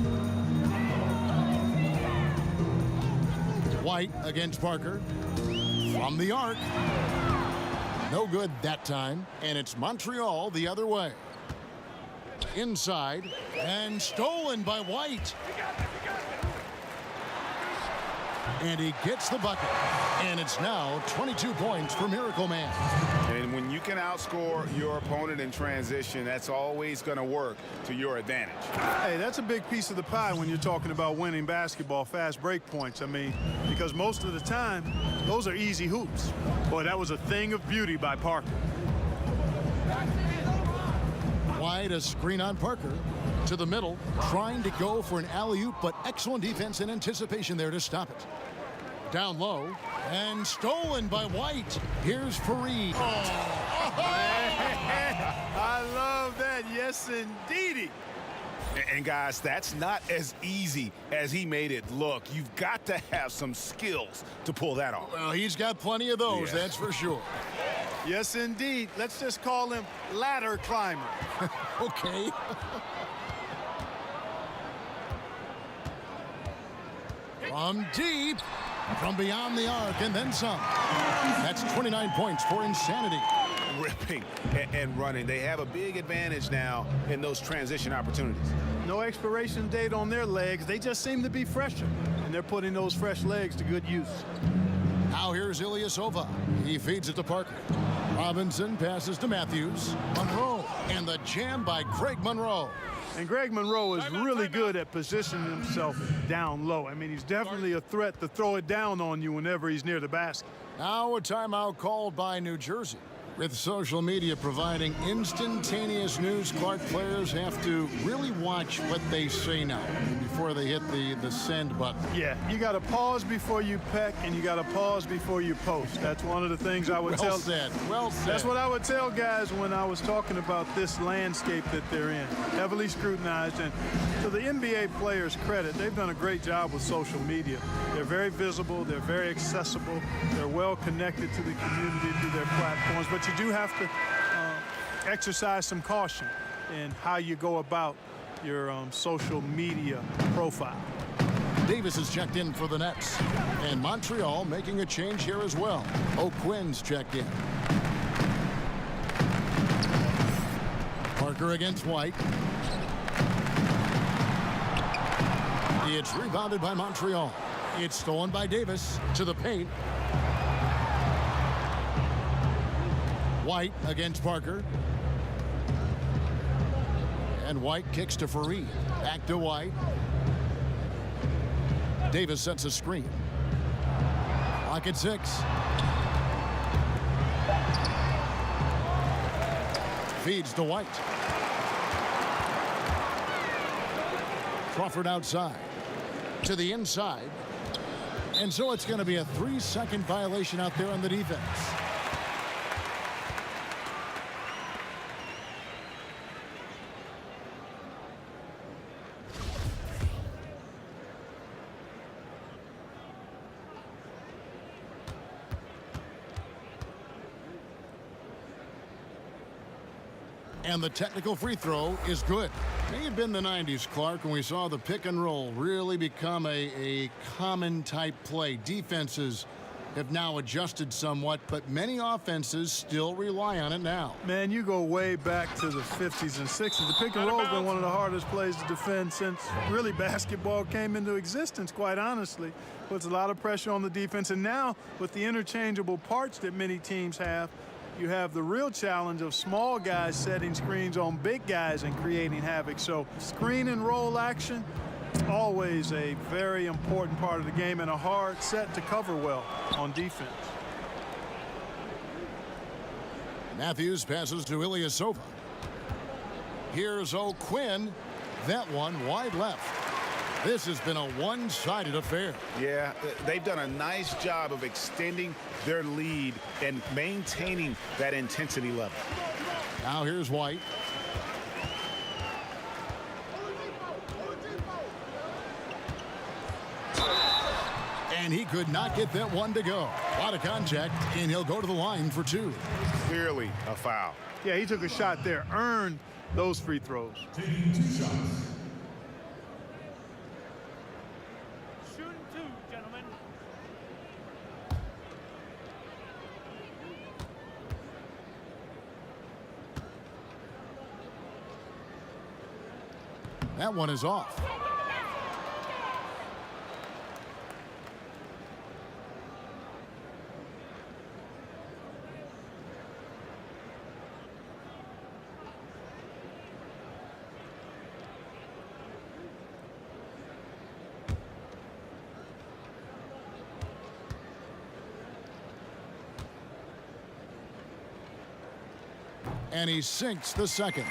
White against Parker. From the arc. No good that time, and it's Montreal the other way. Inside, and stolen by White. And he gets the bucket. And it's now 22 points for Miracle Man. And when you can outscore your opponent in transition, that's always going to work to your advantage. Hey, that's a big piece of the pie when you're talking about winning basketball, fast break points. I mean, because most of the time, those are easy hoops. Boy, that was a thing of beauty by Parker. White, a screen on Parker. To the middle, trying to go for an alley-oop, but excellent defense and anticipation there to stop it. Down low, and stolen by White. Here's Fareed. I love that. Yes, indeedy. And guys, that's not as easy as he made it look. You've got to have some skills to pull that off. Well, he's got plenty of those, that's for sure. Yes, indeed. Let's just call him ladder climber. Okay. From deep, from beyond the arc, and then some. That's 29 points for Insanity. Ripping and running. They have a big advantage now in those transition opportunities. No expiration date on their legs. They just seem to be fresher, and they're putting those fresh legs to good use. Now here's Ilyasova. He feeds it to Parker. Robinson passes to Matthews. Monroe, and the jam by Greg Monroe. And Greg Monroe is really good at positioning himself down low. I mean, he's definitely a threat to throw it down on you whenever he's near the basket. Now a timeout called by New Jersey. With social media providing instantaneous news, Clark, players have to really watch what they say now before they hit the send button. Yeah, you got to pause before you peck, and you got to pause before you post. That's one of the things I would tell. Well said. Well said. That's what I would tell guys when I was talking about this landscape that they're in. Heavily scrutinized, and to the NBA players' credit, they've done a great job with social media. They're very visible. They're very accessible. They're well connected to the community through their platforms. But you do have to exercise some caution in how you go about your social media profile. Davis is checked in for the Nets. And Montreal making a change here as well. O'Quinn's checked in. Parker against White. It's rebounded by Montreal. It's stolen by Davis to the paint. White against Parker. And White kicks to Fareed. Back to White. Davis sets a screen. Clock at 6. Feeds to White. Crawford outside. To the inside. And so it's going to be a 3-second violation out there on the defense. And the technical free throw is good. May have been the 90s, Clark, when we saw the pick and roll really become a common type play. Defenses have now adjusted somewhat, but many offenses still rely on it now. Man, you go way back to the 50s and 60s. The pick and roll has been one of the hardest plays to defend since really basketball came into existence, quite honestly. Puts a lot of pressure on the defense. And now with the interchangeable parts that many teams have, you have the real challenge of small guys setting screens on big guys and creating havoc. So screen and roll action, always a very important part of the game and a hard set to cover well on defense. Matthews passes to Ilyasova. Here's O'Quinn. That one wide left. This has been a one-sided affair. Yeah, they've done a nice job of extending their lead and maintaining that intensity level. Now here's White. And and he could not get that one to go. A lot of contact, and he'll go to the line for 2. Clearly a foul. Yeah, he took a shot there, earned those free throws. Taking 2 shots. Shooting 2, gentlemen. That one is off. And he sinks the second.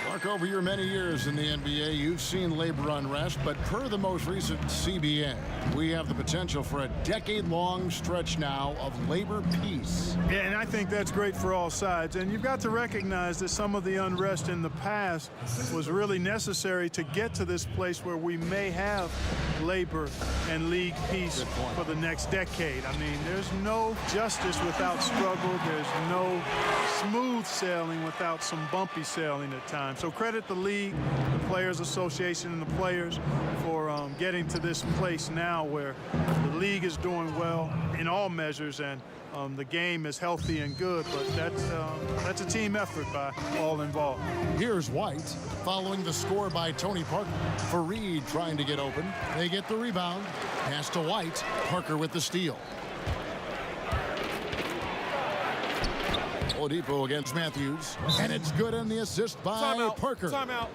Mark, over your many years in the NBA, you've seen labor unrest, but per the most recent CBA, we have the potential for a decade-long stretch now of labor peace. Yeah, and I think that's great for all sides. And you've got to recognize that some of the unrest in the past was really necessary to get to this place where we may have labor and league peace for the next decade. I mean, there's no justice without struggle. There's no smooth sailing without some bumpy sailing at times. So credit the league, the Players Association, and the players for getting to this place now where the league is doing well in all measures and the game is healthy and good, but that's a team effort by all involved. Here's White following the score by Tony Parker. Fareed trying to get open. They get the rebound. Pass to White. Parker with the steal. Oladipo against Matthews, and it's good on the assist by Parker. Timeout.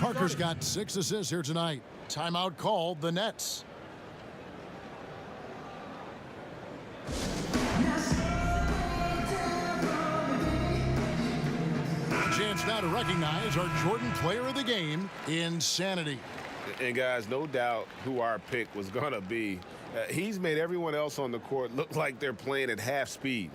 Parker's got 6 assists here tonight. Timeout called the Nets. Chance now to recognize our Jordan Player of the Game, Insanity. And guys, no doubt who our pick was going to be. He's made everyone else on the court look like they're playing at half speed.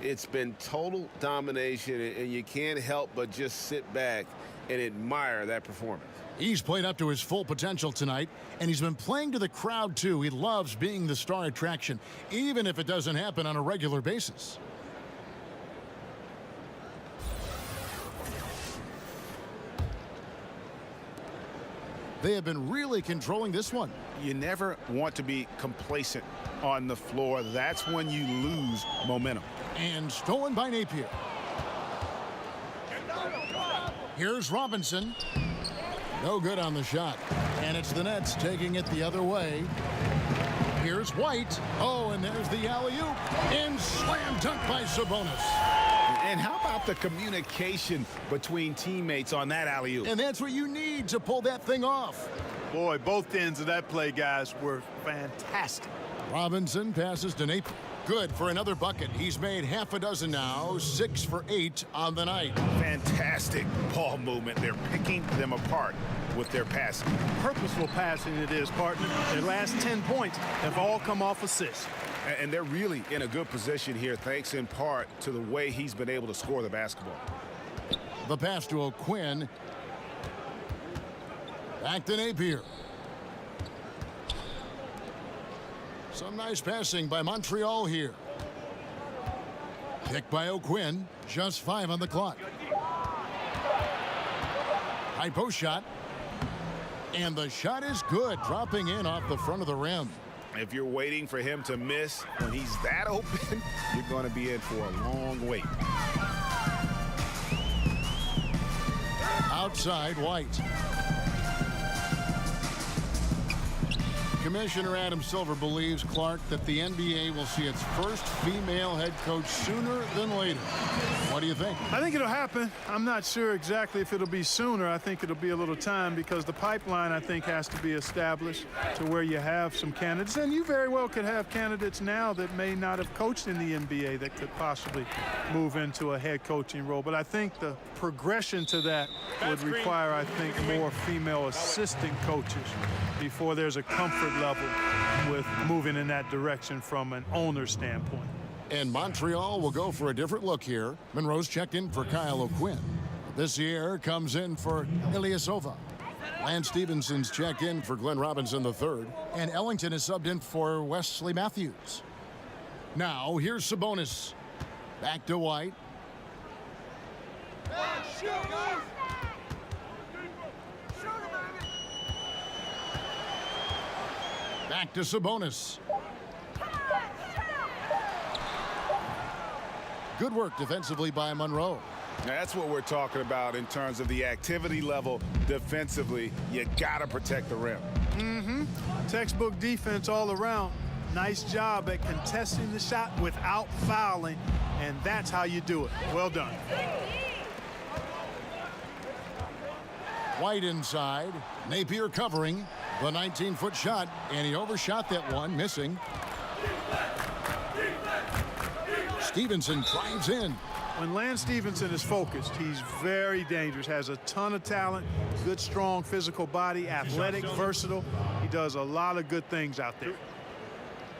It's been total domination, and you can't help but just sit back and admire that performance. He's played up to his full potential tonight, and he's been playing to the crowd, too. He loves being the star attraction, even if it doesn't happen on a regular basis. They have been really controlling this one. You never want to be complacent on the floor. That's when you lose momentum. And stolen by Napier. Here's Robinson. No good on the shot. And it's the Nets taking it the other way. Here's White. Oh, and there's the alley-oop. And slam dunk by Sabonis. And how about the communication between teammates on that alley-oop? And that's what you need to pull that thing off. Boy, both ends of that play, guys, were fantastic. Robinson passes to Napier. Good for another bucket. He's made half a dozen now, 6 for 8 on the night. Fantastic ball movement. They're picking them apart with their passing. Purposeful passing it is, partner. Their last 10 points have all come off assists. And they're really in a good position here, thanks in part to the way he's been able to score the basketball. The pass to O'Quinn. Back to Napier. Some nice passing by Montreal here. Picked by O'Quinn. Just 5 on the clock. High post shot. And the shot is good, dropping in off the front of the rim. If you're waiting for him to miss when he's that open, you're going to be in for a long wait. Outside, White. Commissioner Adam Silver believes, Clark, that the NBA will see its first female head coach sooner than later. What do you think? I think it'll happen. I'm not sure exactly if it'll be sooner. I think it'll be a little time because the pipeline, I think, has to be established to where you have some candidates. And you very well could have candidates now that may not have coached in the NBA that could possibly move into a head coaching role. But I think the progression to that would require, I think, more female assistant coaches before there's a comfort level with moving in that direction from an owner standpoint. And Montreal will go for a different look here. Monroe's checked in for Kyle O'Quinn. This year comes in for Ilyasova. Lance Stevenson's checked in for Glenn Robinson III, and Ellington is subbed in for Wesley Matthews. Now, here's Sabonis. Back to White. Back to Sabonis. Good work defensively by Monroe. Now, that's what we're talking about in terms of the activity level defensively. You got to protect the rim. Textbook defense all around. Nice job at contesting the shot without fouling, and that's how you do it. Well done. White inside. Napier covering the 19-foot shot, and he overshot that one, missing. Stevenson drives in. When Lance Stevenson is focused, he's very dangerous, has a ton of talent, good, strong physical body, athletic, versatile. He does a lot of good things out there.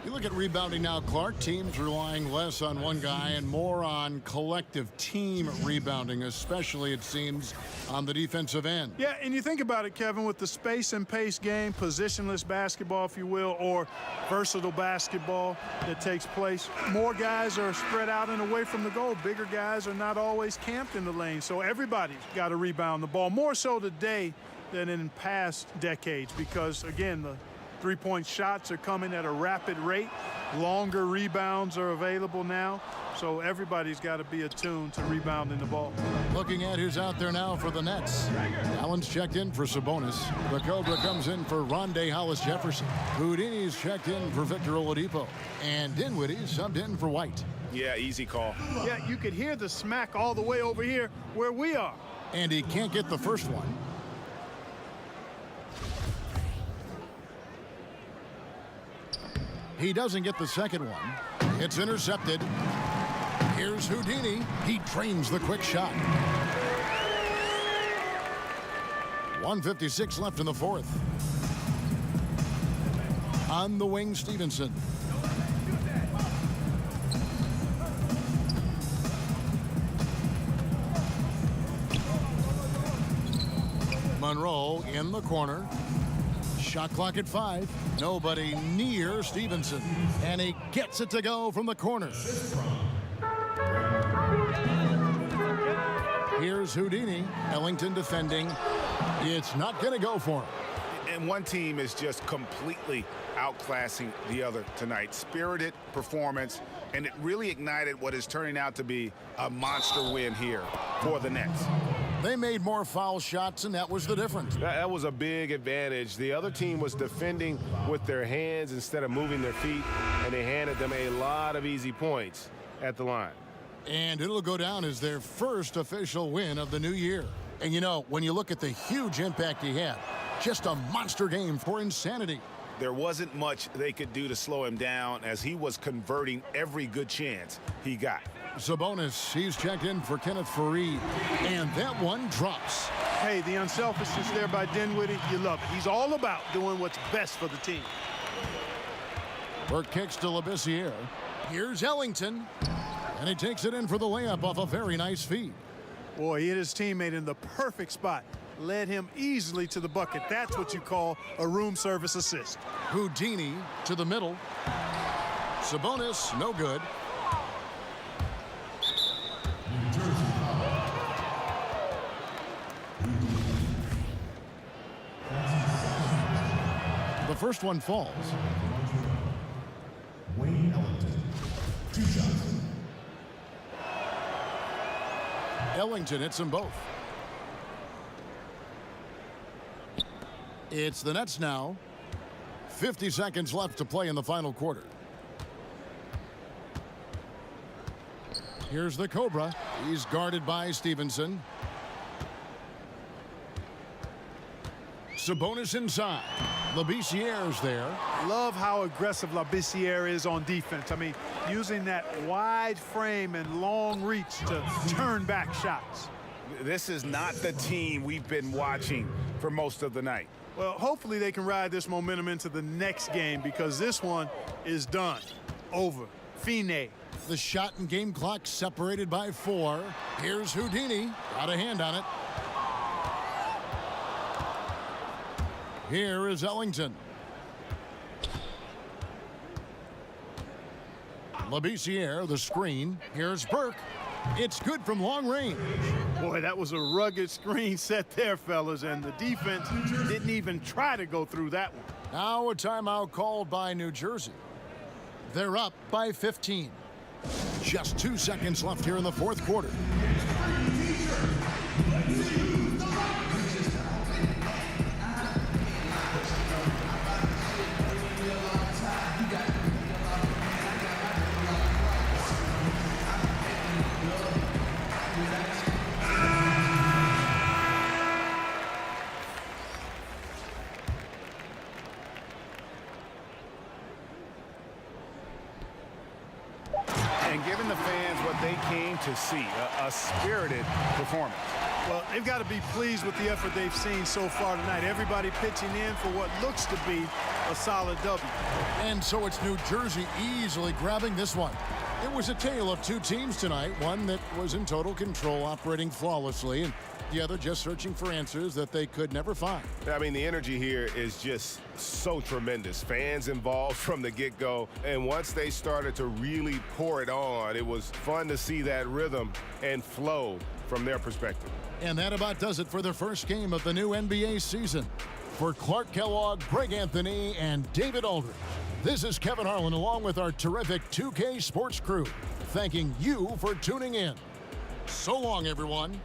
You look at rebounding now, Clark. Teams relying less on one guy and more on collective team rebounding, especially, it seems, on the defensive end. Yeah, and you think about it, Kevin, with the space and pace game, positionless basketball, if you will, or versatile basketball that takes place, more guys are spread out and away from the goal. Bigger guys are not always camped in the lane, so everybody's got to rebound the ball, more so today than in past decades because, again, the three-point shots are coming at a rapid rate. Longer rebounds are available now, so everybody's got to be attuned to rebounding the ball. Looking at who's out there now for the Nets. Allen's checked in for Sabonis. The Cobra comes in for Rondé Hollis-Jefferson. Houdini's checked in for Victor Oladipo. And Dinwiddie's subbed in for White. Yeah, easy call. Yeah, you could hear the smack all the way over here where we are. And he can't get the first one. He doesn't get the second one. It's intercepted. Here's Houdini. He trains the quick shot. 1:56 left in the fourth. On the wing, Stevenson. Monroe in the corner. Shot clock at 5. Nobody near Stevenson. And he gets it to go from the corner. Here's Houdini. Ellington defending. It's not going to go for him. And one team is just completely outclassing the other tonight. Spirited performance, and it really ignited what is turning out to be a monster win here for the Nets. They made more foul shots, and that was the difference. That was a big advantage. The other team was defending with their hands instead of moving their feet, and they handed them a lot of easy points at the line. And it'll go down as their first official win of the new year. And, you know, when you look at the huge impact he had, just a monster game for insanity. There wasn't much they could do to slow him down as he was converting every good chance he got. Sabonis, he's checked in for Kenneth Faried, and that one drops. Hey, the unselfishness there by Dinwiddie, you love it. He's all about doing what's best for the team. Burke kicks to Labissiere. Here's Ellington, and he takes it in for the layup off a very nice feed. Boy, he hit his teammate in the perfect spot. Led him easily to the bucket. That's what you call a room service assist. Houdini to the middle. Sabonis, no good. The first one falls. Wayne Ellington, 2 shots. Ellington hits them both. It's the Nets now. 50 seconds left to play in the final quarter. Here's the Cobra. He's guarded by Stevenson. Sabonis inside. Labissiere's there. Love how aggressive Labissiere is on defense. I mean, using that wide frame and long reach to turn back shots. This is not the team we've been watching for most of the night. Well, hopefully they can ride this momentum into the next game because this one is done. Over. Fine. The shot and game clock separated by 4. Here's Houdini. Got a hand on it. Here is Ellington. Labissiere, the screen. Here's Burke. It's good from long range. Boy, that was a rugged screen set there, fellas, and the defense didn't even try to go through that one. Now a timeout called by New Jersey. They're up by 15. Just 2 seconds left here in the fourth quarter. And giving the fans what they came to see, a spirited performance. Well, they've got to be pleased with the effort they've seen so far tonight. Everybody pitching in for what looks to be a solid W. And so it's New Jersey easily grabbing this one. It was a tale of two teams tonight, one that was in total control, operating flawlessly, and the other just searching for answers that they could never find. I mean, the energy here is just so tremendous. Fans involved from the get-go, and once they started to really pour it on, it was fun to see that rhythm and flow from their perspective. And that about does it for the first game of the new NBA season. For Clark Kellogg, Greg Anthony, and David Aldridge, this is Kevin Harlan along with our terrific 2K Sports crew, thanking you for tuning in. So long, everyone.